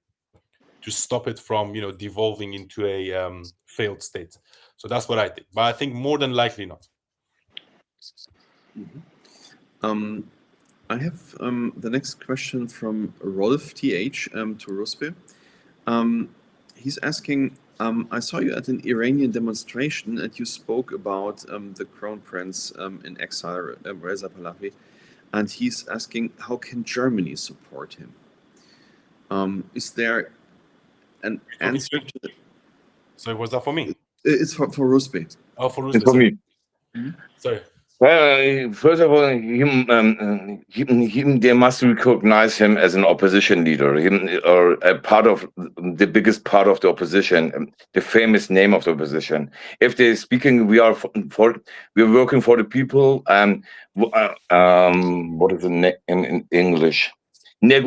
to stop it from, devolving into a failed state. So that's what I think. But I think more than likely not. Um, I have the next question from Rolf TH to Ruspe. He's asking, I saw you at an Iranian demonstration and you spoke about the crown prince in exile, Reza Pahlavi, and he's asking, how can Germany support him? Is there an answer to that? So was that for me? It's for Ruspe. Oh, for It's Ruslan. for me. Sorry. Well, first of all, they must recognize him as an opposition leader, or a part of the biggest part of the opposition, the famous name of the opposition. If they're speaking, we're working for the people. What is in English? They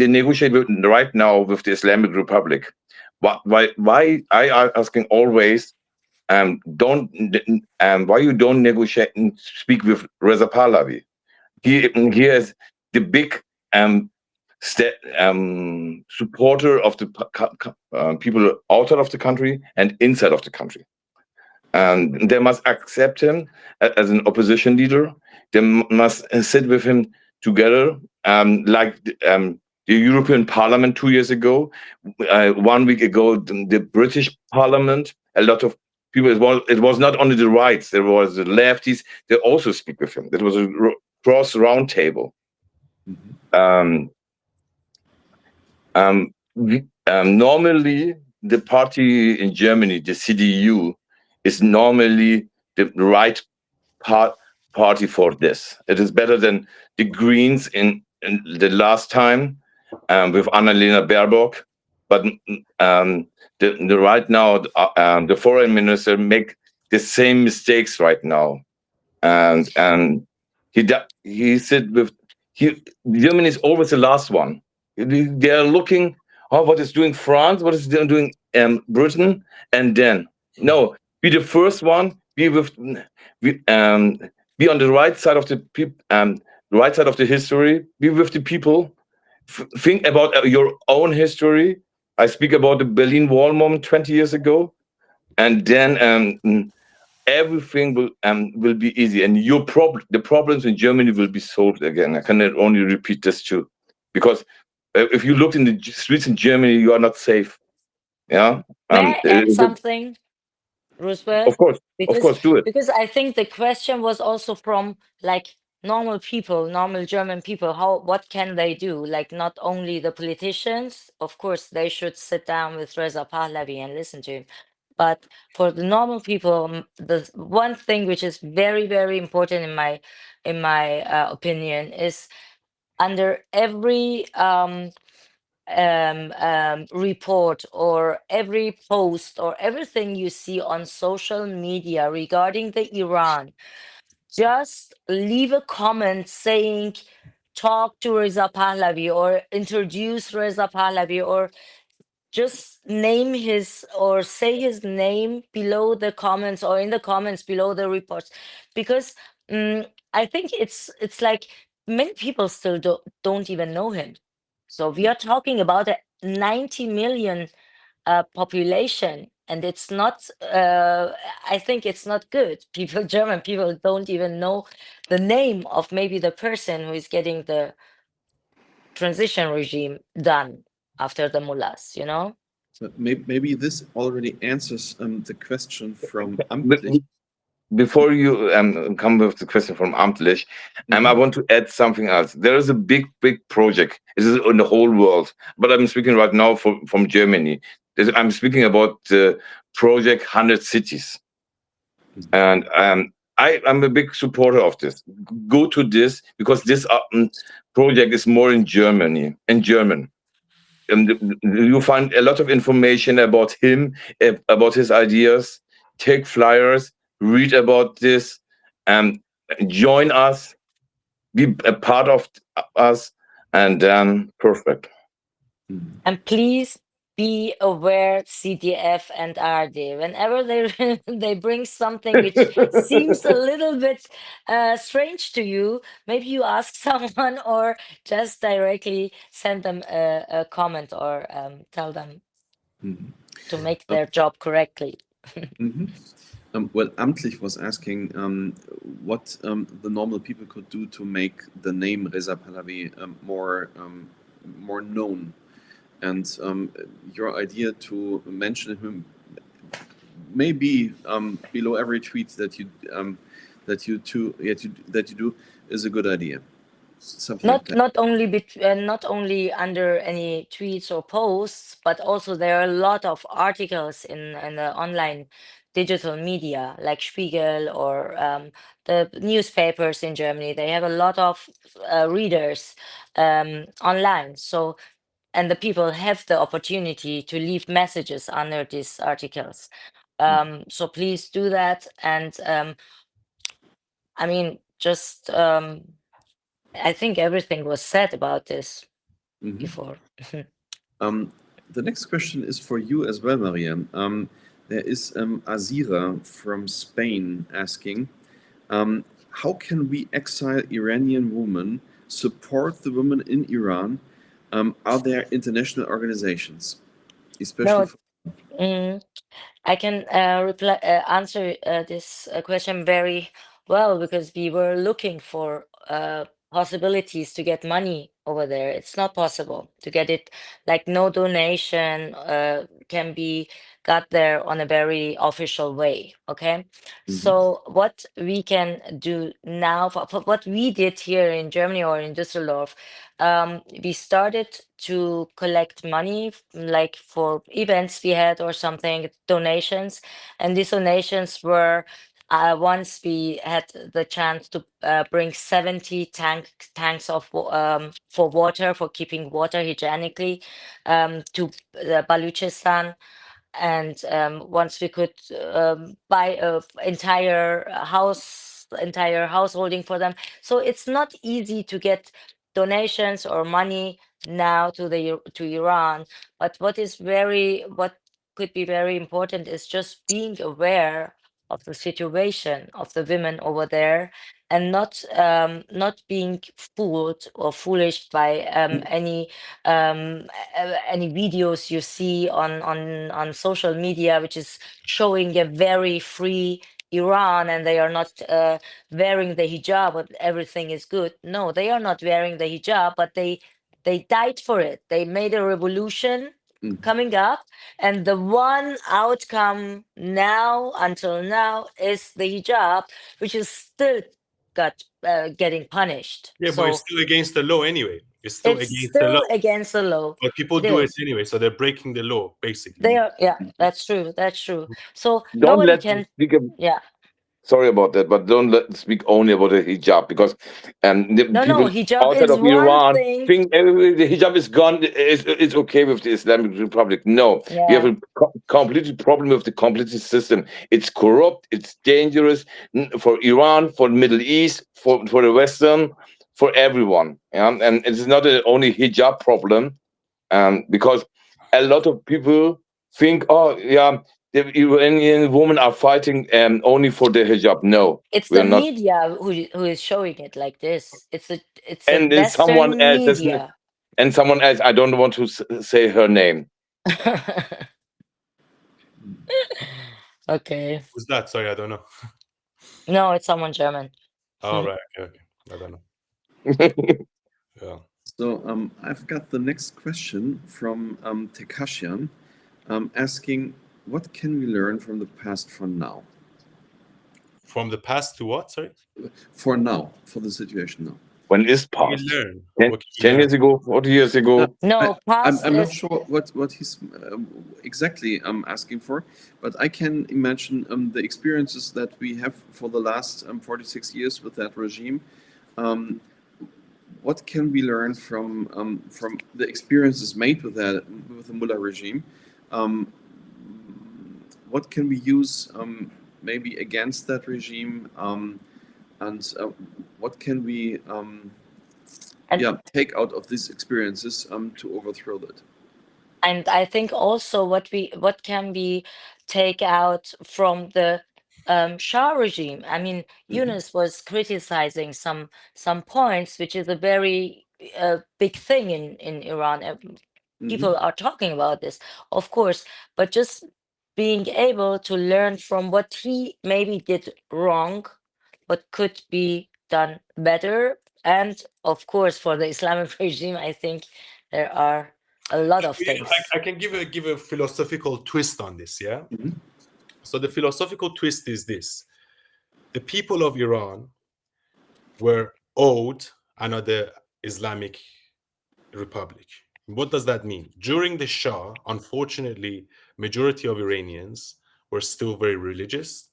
negotiate right now with the Islamic Republic. Why I are asking always? Why you don't negotiate and speak with Reza Pahlavi? He is the big supporter of the people outside of the country and inside of the country. And they must accept him as an opposition leader. They must sit with him together, like the European Parliament 2 years ago. 1 week ago, the British Parliament, a lot of people, it was not only the rights, there was the lefties, they also speak with him. It was a cross round table. Normally, the party in Germany, the CDU, is normally the right party for this. It is better than the Greens in the last time with Annalena Baerbock. But the right now, the foreign minister make the same mistakes right now, and he said Germany is always the last one. They are looking, what is doing France, what is doing Britain, and then no, be the first one, be on the right side of the right side of the history, be with the people. Think about your own history. I speak about the Berlin Wall moment 20 years ago, and then everything will be easy, and the problems in Germany will be solved again. I can only repeat this too, because if you look in the streets in Germany, you are not safe. Yeah. May I add something, Ruspe? Of course, do it. Because I think the question was also from like normal people, normal German people. What can they do? Like not only the politicians, of course, they should sit down with Reza Pahlavi and listen to him. But for the normal people, the one thing which is very, very important in my opinion is under every report or every post or everything you see on social media regarding the Iran, just leave a comment saying talk to Reza Pahlavi or introduce Reza Pahlavi or just name his or say his name below the comments or in the comments below the reports, because I think it's like many people still don't even know him. So we are talking about a 90 million population, and it's not. I think it's not good. People, German people, don't even know the name of maybe the person who is getting the transition regime done after the mullahs. You know. So maybe this already answers the question from Amtlich. Before you come with the question from Amtlich, I want to add something else. There is a big project. This is in the whole world, but I'm speaking right now from Germany. I'm speaking about the project 100 Cities. And I'm a big supporter of this. Go to this, because this project is more in German. You find a lot of information about him, about his ideas. Take flyers, read about this, join us, be a part of us, and then perfect. And please be aware, CDF and RD. Whenever they they bring something which seems a little bit strange to you, maybe you ask someone or just directly send them a comment or tell them to make their job correctly. Well, Amtlich was asking what the normal people could do to make the name Reza Pahlavi more known, and your idea to mention him maybe below every tweet that you do is a good idea. Something like that. Not only under any tweets or posts, but also there are a lot of articles in the online digital media like Spiegel or the newspapers in Germany. They have a lot of readers online. So and the people have the opportunity to leave messages under these articles. So please do that. And I mean, just I think everything was said about this before. The next question is for you as well, Maria. There is Azira from Spain asking, how can we exile Iranian women support the women in Iran? Are there international organizations, especially? No, I can answer this question very well because we were looking for possibilities to get money over there. It's not possible to get it, like no donation can be got there on a very official way. Okay. So what we can do now, for what we did here in Germany or in Düsseldorf, we started to collect money like for events we had or something, donations, and these donations were once we had the chance to bring 70 tanks of for water, for keeping water hygienically, to Baluchistan. And once we could buy a entire householding for them. So it's not easy to get donations or money now to Iran. But what could be very important is just being aware of the situation of the women over there, and not being fooled or foolish by any videos you see on social media, which is showing a very free Iran, and they are not wearing the hijab, but everything is good. No, they are not wearing the hijab, but they died for it. They made a revolution coming up, and the one outcome now until now is the hijab, which is still getting punished. Yeah, but So it's still against the law anyway. It's still it's against the still law. against the law. But people It do it is. anyway, so they're breaking the law, basically. They are, yeah, that's true. That's true. So Don't nobody let can, speak. yeah. Sorry about that, but don't speak only about the hijab, because the No, people hijab outside is of one Iran thing. think the hijab is gone. It's okay with the Islamic Republic. No, we have Yeah. a completely problem with the complete system. It's corrupt. It's dangerous for Iran, for the Middle East, for the Western, for everyone. Yeah? And it's not only hijab problem, because a lot of people think, oh yeah, the Iranian women are fighting only for the hijab. No, It's we the are not. media who is showing it like this. It's a And there's someone Western else, media. and someone else. I don't want to say her name. Okay. Who's that? Sorry, I don't know. No, it's someone German. Oh, right. Okay. I don't know. Yeah. So I've got the next question from Tekashian, asking, what can we learn from the past for now? From the past to what? Sorry. For now, for the situation now. When is What can past? we learn? 10, What can we 10 learn? years ago, 40 years ago. No, past I'm not is sure what he's exactly asking for, but I can imagine the experiences that we have for the last 46 years with that regime. Um, what can we learn from the experiences made with the Mullah regime? Um, what can we use maybe against that regime, and what can we and take out of these experiences to overthrow that? And I think also what can we take out from the Shah regime. I mean, Yunus was criticizing some points, which is a very big thing in Iran. People are talking about this, of course, but just being able to learn from what he maybe did wrong, but could be done better. And of course, for the Islamic regime, I think there are a lot of things. I can give a philosophical twist on this. Yeah. So the philosophical twist is this: the people of Iran were owed another Islamic republic. What does that mean? During the Shah, unfortunately, majority of Iranians were still very religious.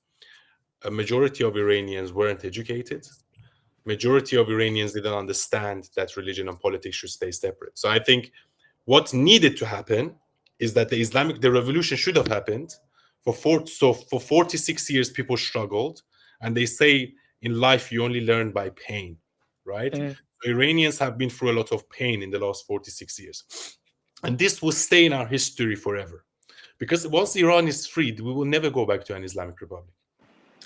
A majority of Iranians weren't educated. Majority of Iranians didn't understand that religion and politics should stay separate. So I think what needed to happen is that the revolution should have happened. For 46 years, people struggled, and they say in life you only learn by pain, right? Mm, So Iranians have been through a lot of pain in the last 46 years, and this will stay in our history forever. Because once Iran is freed, we will never go back to an Islamic republic.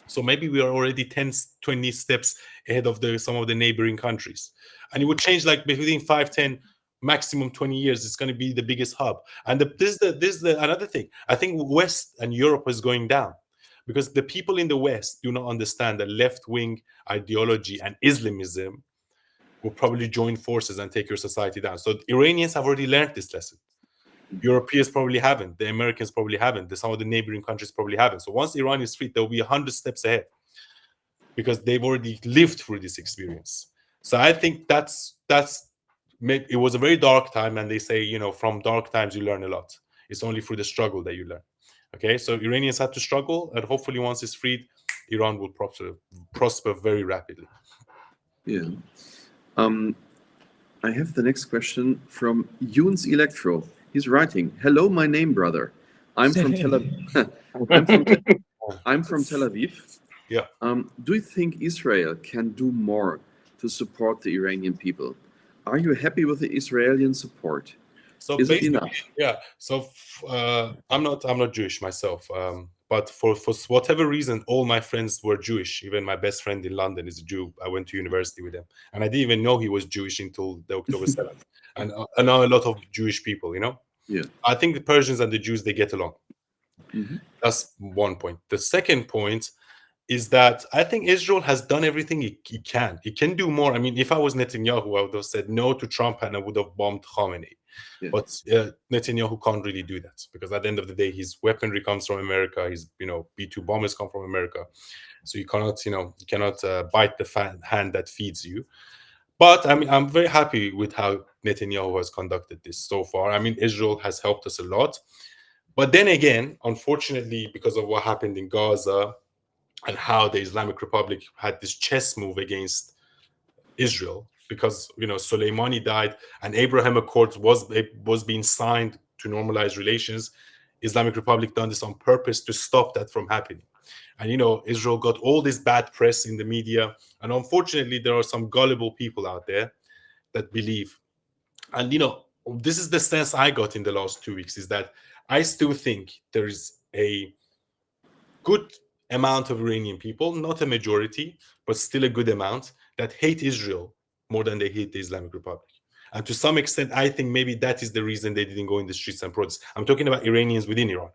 So maybe we are already 10, 20 steps ahead of some of the neighboring countries. And it would change like within 5, 10, maximum 20 years. It's going to be the biggest hub. And this is the another thing. I think West and Europe is going down because the people in the West do not understand that left-wing ideology and Islamism will probably join forces and take your society down. So Iranians have already learned this lesson. Europeans probably haven't. The Americans probably haven't. Some of the neighboring countries probably haven't. So once Iran is free, they'll be 100 steps ahead because they've already lived through this experience. So I think it was a very dark time, and they say, from dark times you learn a lot. It's only through the struggle that you learn. Okay, so Iranians had to struggle, and hopefully once it's freed, Iran will prosper very rapidly. Yeah. I have the next question from Yuns Electro. He's writing, "Hello, my name, brother. I'm from Tel Aviv. I'm from Tel Aviv. Yeah. Do you think Israel can do more to support the Iranian people? Are you happy with the Israeli support? So Is it enough?" Yeah. So I'm not Jewish myself, but for whatever reason, all my friends were Jewish. Even my best friend in London is a Jew. I went to university with him, and I didn't even know he was Jewish until the October 7th. And I know a lot of Jewish people. Yeah. I think the Persians and the Jews, they get along. That's one point. The second point is that I think Israel has done everything it can. It can do more. I mean, if I was Netanyahu, I would have said no to Trump and I would have bombed Khamenei. Yeah. But Netanyahu can't really do that because at the end of the day, his weaponry comes from America. His B-2 bombers come from America. So you cannot bite the hand that feeds you. But I mean, I'm very happy with how Netanyahu has conducted this so far. I mean, Israel has helped us a lot. But then again, unfortunately, because of what happened in Gaza and how the Islamic Republic had this chess move against Israel, because Soleimani died and Abraham Accords was being signed to normalize relations. Islamic Republic done this on purpose to stop that from happening. And Israel got all this bad press in the media, and unfortunately there are some gullible people out there that believe. And this is the sense I got in the last 2 weeks, is that I still think there is a good amount of Iranian people, not a majority, but still a good amount, that hate Israel more than they hate the Islamic Republic. And to some extent, I think maybe that is the reason they didn't go in the streets and protest. I'm talking about Iranians within Iran.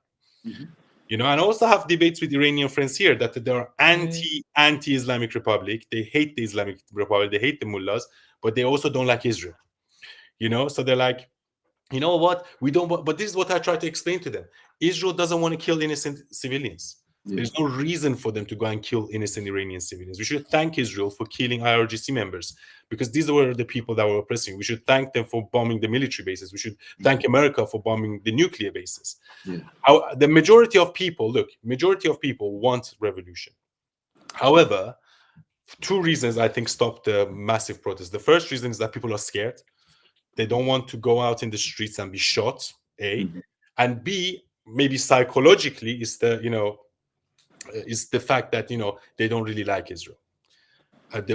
And I also have debates with Iranian friends here that they are anti-Islamic Republic. They hate the Islamic Republic. They hate the mullahs, but they also don't like Israel. So they're like, you know what? We don't. But this is what I try to explain to them. Israel doesn't want to kill innocent civilians. Yeah. There's no reason for them to go and kill innocent Iranian civilians. We should thank Israel for killing IRGC members, because these were the people that were oppressing. We should thank them for bombing the military bases. We should thank America for bombing the nuclear bases. Yeah. The majority of people want revolution. However, 2 reasons I think stop the massive protests. The first reason is that people are scared. They don't want to go out in the streets and be shot, A. And B, maybe psychologically, is the fact that they don't really like Israel.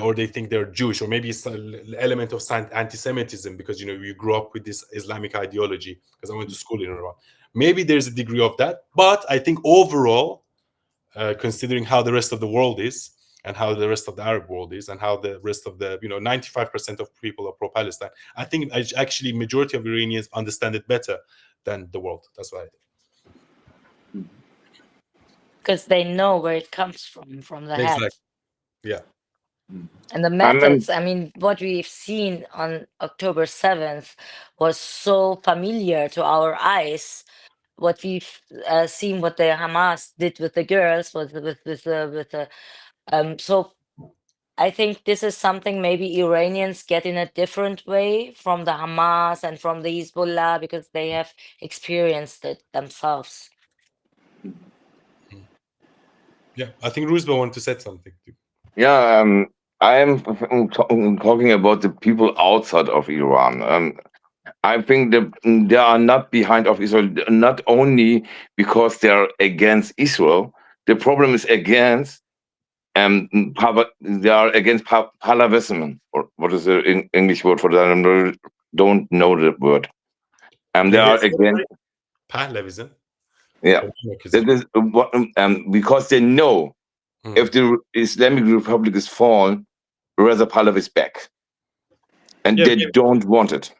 or they think they're Jewish, or maybe it's an element of anti-Semitism because you grew up with this Islamic ideology. Because I went to school in Iran. Maybe there's a degree of that, but I think overall, considering how the rest of the world is, and how the rest of the Arab world is, and how the rest of the 95% of people are pro-Palestine, I think actually majority of Iranians understand it better than the world. That's what I think. Because they know where it comes from the head. Exactly. Yeah. And the methods, I mean, what we've seen on October 7th was so familiar to our eyes. What we've seen, what the Hamas did with the girls, was so I think this is something maybe Iranians get in a different way from the Hamas and from the Hezbollah because they have experienced it themselves. Yeah, I think Roosevelt wanted to say something too. Yeah, I am talking about the people outside of Iran. I think that they are not behind of Israel, not only because they are against Israel. The problem is against they are against Palavism, or what is the English word for that? I don't know the word. They are against Pahlavism. Yeah, that is what, because they know if the Islamic Republic is fallen, Reza Pahlavi is back, and they don't want it.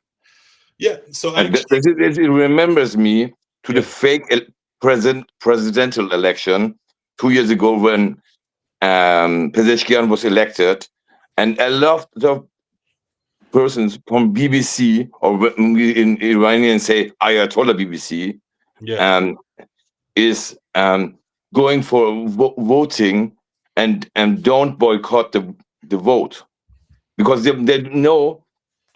Yeah, so and it remembers me to the fake presidential election 2 years ago when Pezeshkian was elected, and a lot of persons from BBC, or in Iranian say Ayatollah BBC, is going for voting and don't boycott the vote because they know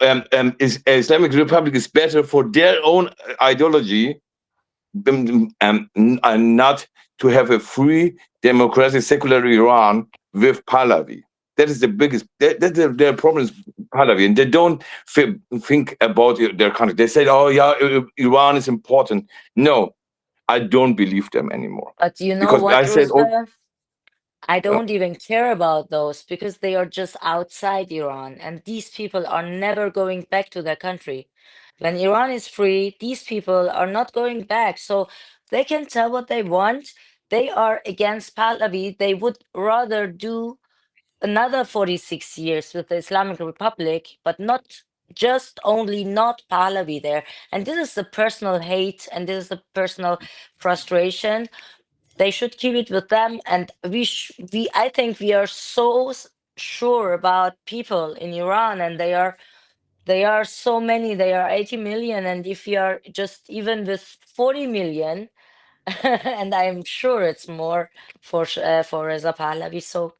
Islamic Republic is better for their own ideology and not to have a free, democratic, secular Iran with Pahlavi. That is the biggest. That's their problem is Pahlavi, and they don't think about their country. They say, "Oh yeah, Iran is important." No, I don't believe them anymore. But you know because what, I said, Roosevelt? I don't even care about those because they are just outside Iran, and these people are never going back to their country. When Iran is free, these people are not going back. So they can tell what they want. They are against Pahlavi. They would rather do another 46 years with the Islamic Republic, but not just only not Pahlavi there. And this is the personal hate and this is the personal frustration. They should keep it with them, and I think we are so sure about people in Iran, and they are so many. They are 80 million, and if you are just even with 40 million, and I'm sure it's more for Reza Pahlavi. So,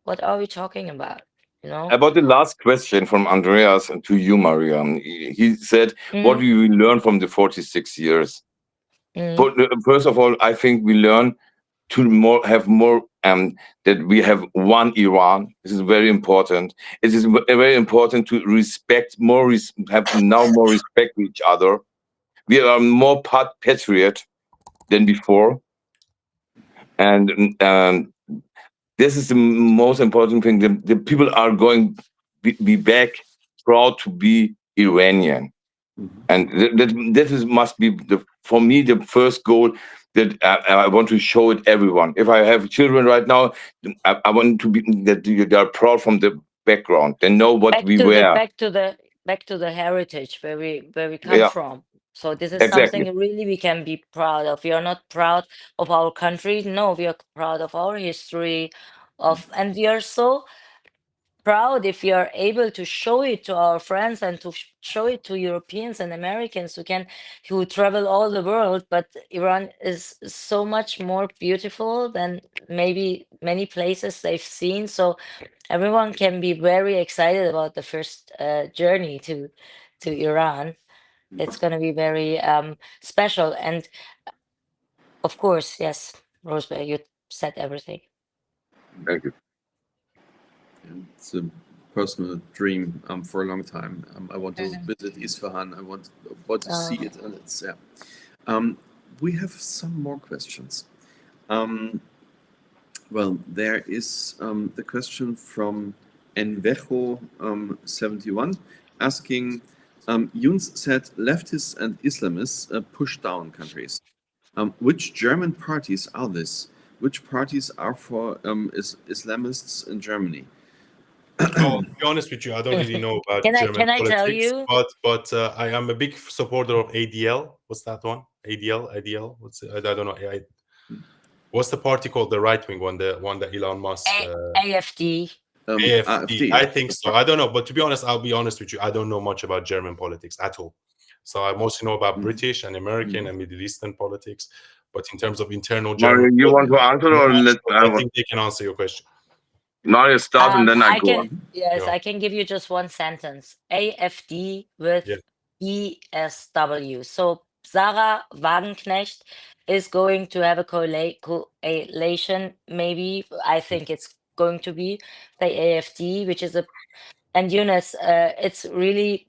what are we talking about? About the last question from Andreas to you, Mariam. He said, "What do we learn from the 46 years?" First of all, I think we learn to have more that we have one Iran. This is very important. It is very important to respect have now more respect for each other. We are more patriot than before, and this is the most important thing. The people are going be back proud to be Iranian, and that must be for me the first goal that I want to show it everyone. If I have children right now, I want to be that they are proud from the background. They know what we wear. Back to the heritage where we come from. So this is something really we can be proud of. We are not proud of our country. No, we are proud of our history, and we are so proud if we are able to show it to our friends and to show it to Europeans and Americans who travel all the world. But Iran is so much more beautiful than maybe many places they've seen. So everyone can be very excited about the first journey to Iran. It's going to be very special. And of course, yes, Roseberry, you said everything. Thank you. It's a personal dream for a long time. I want to visit Isfahan. I want to see it, and it's we have some more questions. Well, there is the question from Envejo 71 asking, Yunus said leftists and Islamists push down countries. Which German parties are this? Which parties are for Islamists in Germany? To be honest with you, I don't really know about German Can I tell politics, you? but I am a big supporter of ADL. What's that one? ADL? What's it? I don't know. What's the party called? The right wing one, the one that Elon Musk. AFD. AFD. I think so. I don't know, but to be honest, I'll be honest with you. I don't know much about German politics at all. So I mostly know about British and American and Middle Eastern politics. But in terms of internal Mario, German you want to politics, answer, or I think they can answer your question. Mario start and then I go can, on. yes, Yeah. I can give you just one sentence. AFD with Yeah. ESW. So Sarah Wagenknecht is going to have a coalition, maybe. I think it's going to be the AFD, which is and Yunus, it's really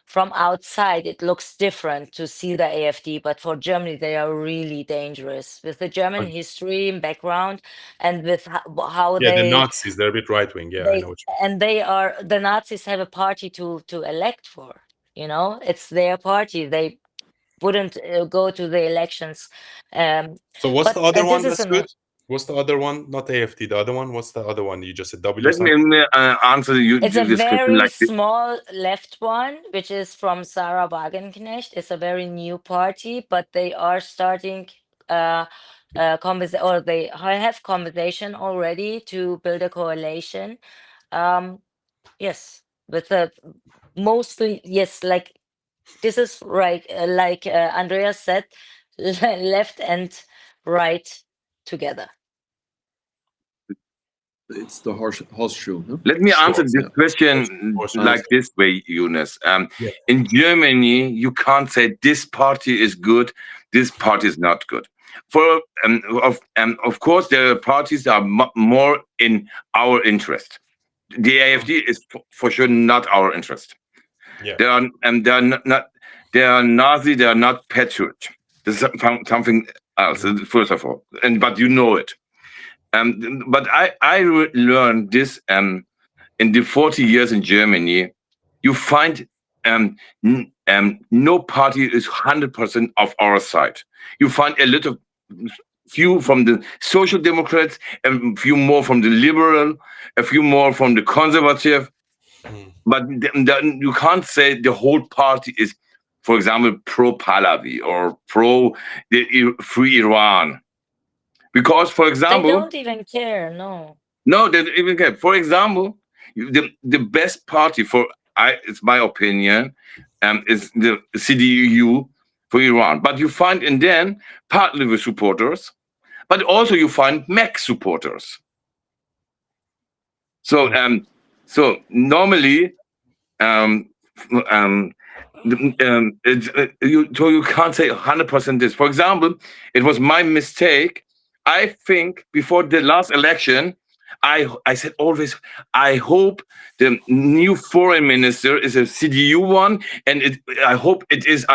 from outside, it looks different to see the AFD, but for Germany, they are really dangerous with the German history and background, and with how Yeah, the they Nazis, they're a bit right wing. Yeah, I know what you mean. and they are the Nazis have a party to elect for. You know, it's their party. They wouldn't go to the elections. So what's But the other one this is that's good? What's the other one? Not AFD, the other one. What's the other one? You just said W Let something? me answer you It's a this question very like this. small left one, which is from Sarah Wagenknecht. It's a very new party, but they are starting or they have conversation already to build a coalition. Yes, with the mostly yes, like this is right, like Andreas said, left and right together. It's the horseshoe. No? Let me answer this Yeah. question like this way, Yunus. Yeah. In Germany, you can't say this party is good, this party is not good. For of course, there are parties that are more in our interest. The AfD is for sure not our interest. Yeah. They are not they are Nazi. They are not patriot. This is something else. First of all, but you know it. But I learned this in the 40 years in Germany. You find no party is 100% of our side. You find a little few from the social democrats, a few more from the liberal, a few more from the conservative. But then you can't say the whole party is, for example, pro Pahlavi or pro the free Iran. Because, for They example, don't even care, no. no, they don't even care. For example, the best party for it's my opinion, is the CDU for Iran. But you find in then partly the supporters, but also you find MEC supporters. So so normally um um you can't say 100% this. For example, it was my mistake. I think before the last election, I said always, I hope the new foreign minister is a CDU one, and I hope it is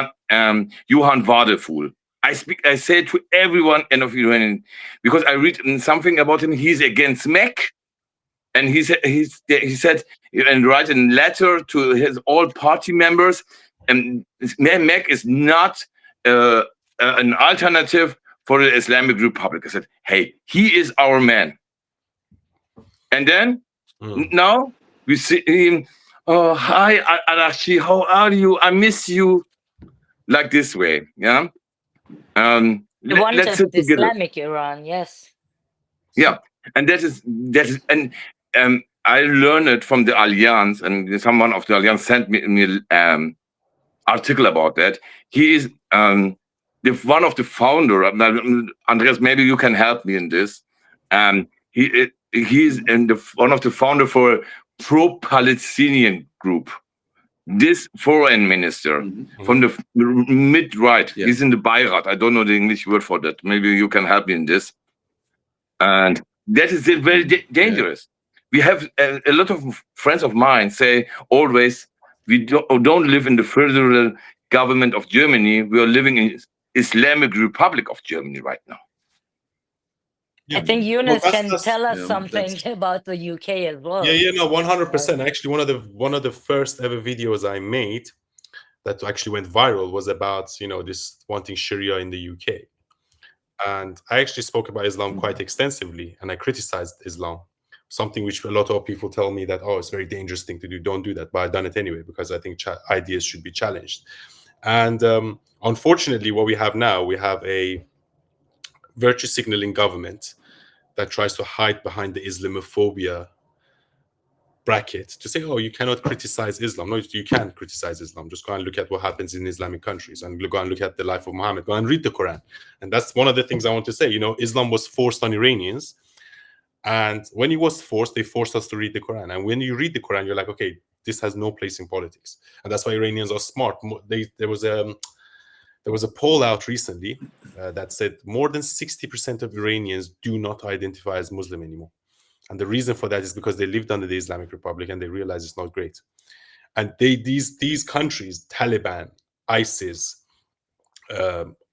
Johann Wadefuhl. I say it to everyone and of Iranian because I read something about him. He's against MEC, and he said and write a letter to his all party members, and MEC is not an alternative for the Islamic Republic. I said, hey, he is our man. And then now we see him. Oh, hi, Arashi, how are you? I miss you. Like this way, yeah. Let's sit The together. Islamic Iran, yes. Yeah, and that is and I learned it from the Allianz, and someone of the Allianz sent me article about that. He is one of the founder. Andreas, maybe you can help me in this. He's one of the founder for a pro-Palestinian group. This foreign minister from the mid-right. Yeah. He's in the Beirat. I don't know the English word for that. Maybe you can help me in this. And that is very dangerous. We have a lot of friends of mine say always, we don't live in the federal government of Germany. We are living in Islamic Republic of Germany right now. I think Well, Eunice that's can tell us Yeah, something that's about the UK as well. yeah, no, 100%. Actually, one of the first ever videos I made that actually went viral was about this wanting Sharia in the UK, and I actually spoke about Islam quite extensively, and I criticized Islam, something which a lot of people tell me that, oh, it's a very dangerous thing to do, don't do that, but I've done it anyway because I think ideas should be challenged. And unfortunately, what we have now, we have a virtue signaling government that tries to hide behind the Islamophobia bracket to say, oh, you cannot criticize Islam. No, you can criticize Islam. Just go and look at what happens in Islamic countries, and go and look at the life of Muhammad. Go and read the Quran. And that's one of the things I want to say. Islam was forced on Iranians. And when it was forced, they forced us to read the Quran. And when you read the Quran, you're like, okay, this has no place in politics. And that's why Iranians are smart. There was a poll out recently that said more than 60% of Iranians do not identify as Muslim anymore. And the reason for that is because they lived under the Islamic Republic and they realize it's not great. And these countries, Taliban, ISIS,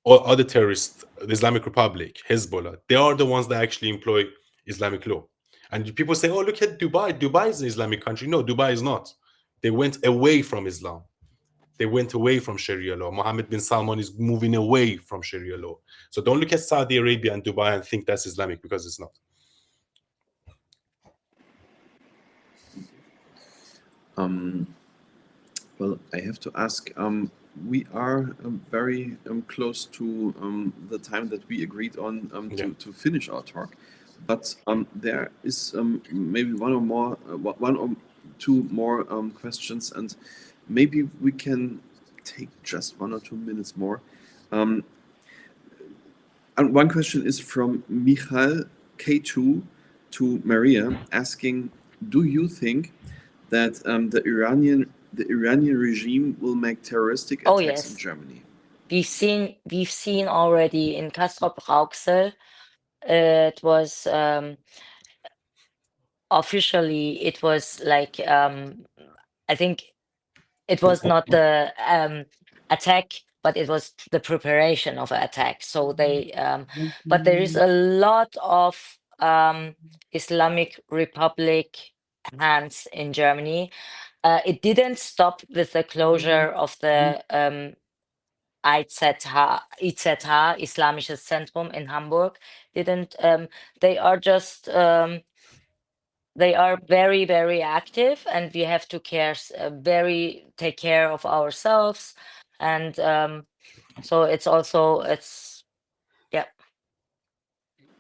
or other terrorists, the Islamic Republic, Hezbollah, they are the ones that actually employ Islamic law. And people say, oh, look at Dubai. Dubai is an Islamic country. No, Dubai is not. They went away from Islam. They went away from Sharia law. Mohammed bin Salman is moving away from Sharia law. So don't look at Saudi Arabia and Dubai and think that's Islamic, because it's not. Well, I have to ask. We are very close to the time that we agreed on to finish our talk, but there is maybe one or two more questions, and maybe we can take just 1 or 2 minutes more. And one question is from Michal K2 to Maria, asking, do you think that the Iranian regime will make terroristic Oh, attacks in yes. Germany? We've seen already in Castrop-Rauxel. It was officially, it was like I think it was not the attack, but it was the preparation of an attack. So they but there is a lot of Islamic Republic hands in Germany. It didn't stop with the closure of the IZH, Islamisches Zentrum in Hamburg. Didn't they are just they are very, very active, and we have to take care of ourselves. And so it's yeah.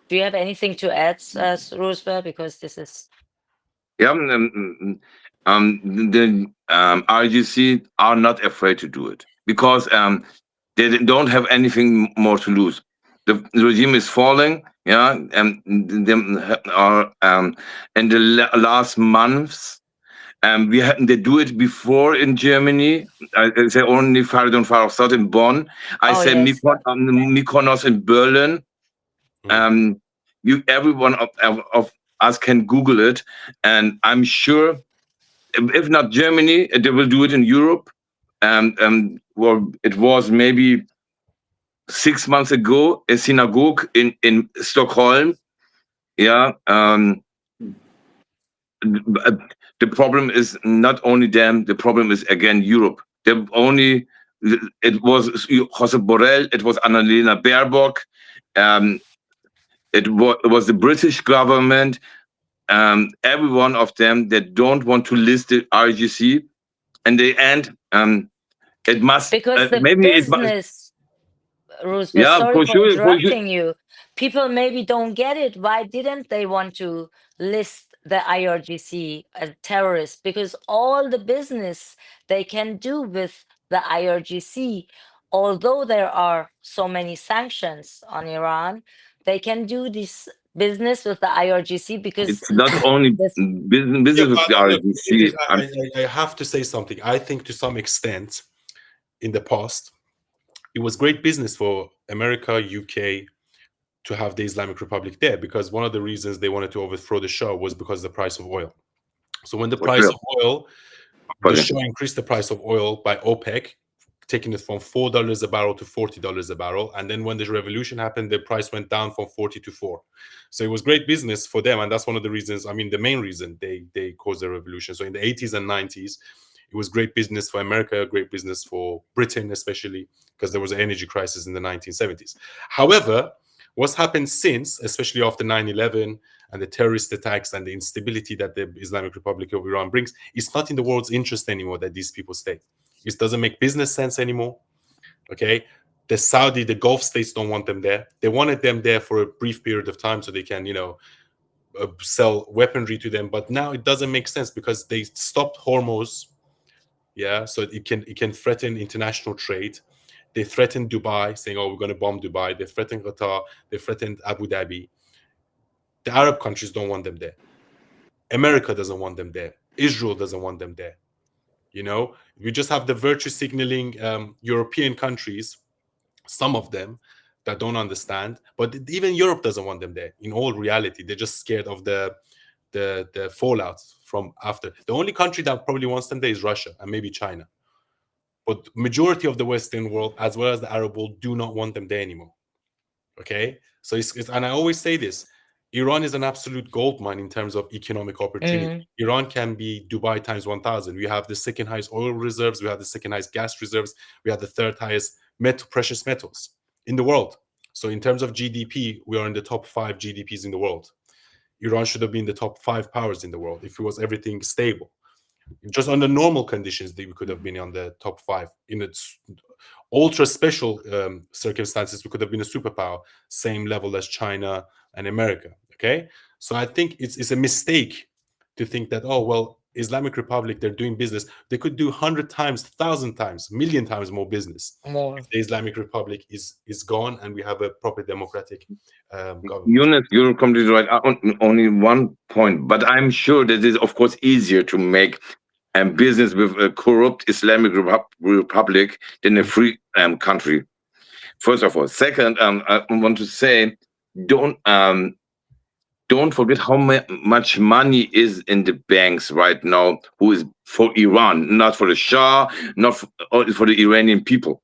Do you have anything to add, Roosevelt? Because this is Yeah, the RGC are not afraid to do it because they don't have anything more to lose. The regime is falling. Yeah, and they are in the last months. They do it before in Germany. I say only Faridun Farhad in Bonn. I oh say yes. Mykonos in Berlin. Everyone of us can Google it, and I'm sure, if not Germany, they will do it in Europe. Well, it was maybe 6 months ago a synagogue in Stockholm. Yeah. The problem is not only them. The problem is again Europe. It was Josep Borrell. It was Annalena Baerbock. It was the British government. Every one of them that don't want to list the RGC, and the end, it must Because the maybe it must. business, Roosevelt, Yeah, sorry for for sure, for sure. interrupting you. People maybe don't get it. Why didn't they want to list the IRGC as terrorist? Because all the business they can do with the IRGC, although there are so many sanctions on Iran, they can do this business with the IRGC because It's not only this. business with But the look, RGC. I have to say something. I think to some extent, in the past, it was great business for America, UK to have the Islamic Republic there, because one of the reasons they wanted to overthrow the Shah was because of the price of oil. So when the For price sure. of oil, the Shah increased the price of oil by OPEC, taking it from $4 a barrel to $40 a barrel. And then when the revolution happened, the price went down from 40 to 4. So it was great business for them. And that's one of the reasons, I mean, the main reason they caused the revolution. So in the 80s and 90s, it was great business for America, great business for Britain, especially because there was an energy crisis in the 1970s. However, what's happened since, especially after 9/11 and the terrorist attacks and the instability that the Islamic Republic of Iran brings, it's not in the world's interest anymore that these people stay. It doesn't make business sense anymore. Okay, the Gulf states don't want them there. They wanted them there for a brief period of time so they can, sell weaponry to them. But now it doesn't make sense because they stopped Hormuz. Yeah, so it can threaten international trade. They threatened Dubai, saying, "Oh, we're going to bomb Dubai." They threatened Qatar. They threatened Abu Dhabi. The Arab countries don't want them there. America doesn't want them there. Israel doesn't want them there. We just have the virtue signaling European countries, some of them, that don't understand. But even Europe doesn't want them there. In all reality, they're just scared of the fallout from after. The only country that probably wants them there is Russia and maybe China. But majority of the Western world, as well as the Arab world, do not want them there anymore. Okay, so and I always say this: Iran is an absolute gold mine in terms of economic opportunity. Iran can be Dubai times 1,000. We have the second highest oil reserves. We have the second highest gas reserves. We have the third highest precious metals in the world. So in terms of GDP, we are in the top 5 GDPs in the world. Iran should have been the top 5 powers in the world if it was everything stable. Just under normal conditions, we could have been on the top 5. In its ultra special circumstances, we could have been a superpower, same level as China and America. Okay, so I think it's a mistake to think that, oh well, Islamic Republic, they're doing business. They could do 100 times, 1,000 times, 1,000,000 times more business. If the Islamic Republic is gone and we have a proper democratic government. Yunus, you're completely right. Only one point, but I'm sure that it is, of course, easier to make business with a corrupt Islamic Republic than a free country. First of all. Second, I want to say, don't forget how much money is in the banks right now, who is for Iran, not for the Shah, not for the Iranian people.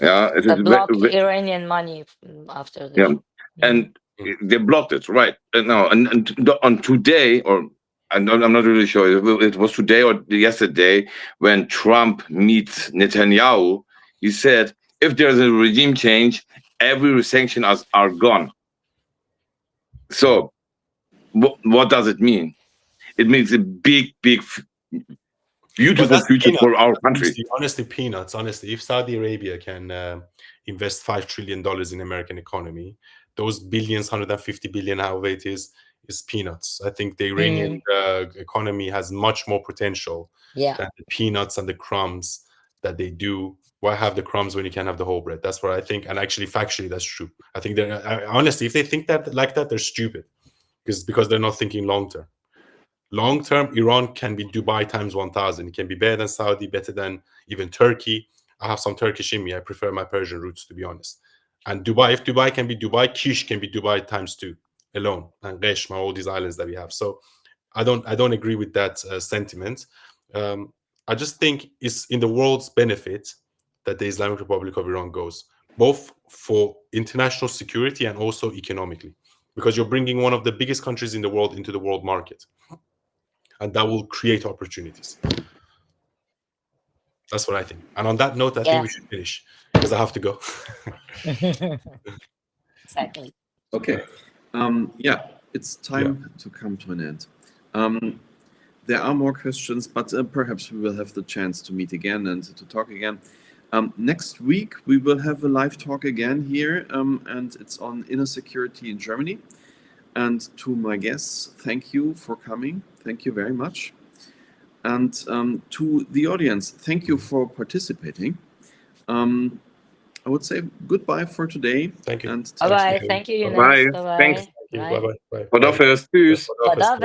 Yeah, it is block Iranian money after this. Yeah, and they blocked it, right? Now, and on today, or I'm not really sure, it was today or yesterday, when Trump meets Netanyahu, he said, if there's a regime change, every sanctions are gone. So, what does it mean? It means a big, beautiful future for our country. Honestly, peanuts. Honestly, if Saudi Arabia can invest $5 trillion in American economy, those billions, 150 billion, however it is peanuts. I think the Iranian economy has much more potential than the peanuts and the crumbs that they do. Why have the crumbs when you can't have the whole bread? That's what I think. And actually, factually, that's true. I think honestly, if they think that like that, they're stupid, because they're not thinking long term. Long term, Iran can be Dubai times 1,000. It can be better than Saudi, better than even Turkey. I have some Turkish in me. I prefer my Persian roots, to be honest. And Dubai, if Dubai can be Dubai, Kish can be Dubai times 2 alone, and Reshma, all these islands that we have. So I don't agree with that sentiment. I just think it's in the world's benefit that the Islamic Republic of Iran goes, both for international security and also economically, because you're bringing one of the biggest countries in the world into the world market, and that will create opportunities. That's what I think. And on that note, I think we should finish, because I have to go. Exactly. Okay. It's time to come to an end. There are more questions, but perhaps we will have the chance to meet again and to talk again. Next week, we will have a live talk again here, and it's on inner security in Germany. And to my guests, thank you for coming. Thank you very much. And to the audience, thank you for participating. I would say goodbye for today. Thank you. Bye-bye. Thank you, Yunus. Bye. Bye-bye. Thanks. Bye-bye. Tschüss. Bye-bye.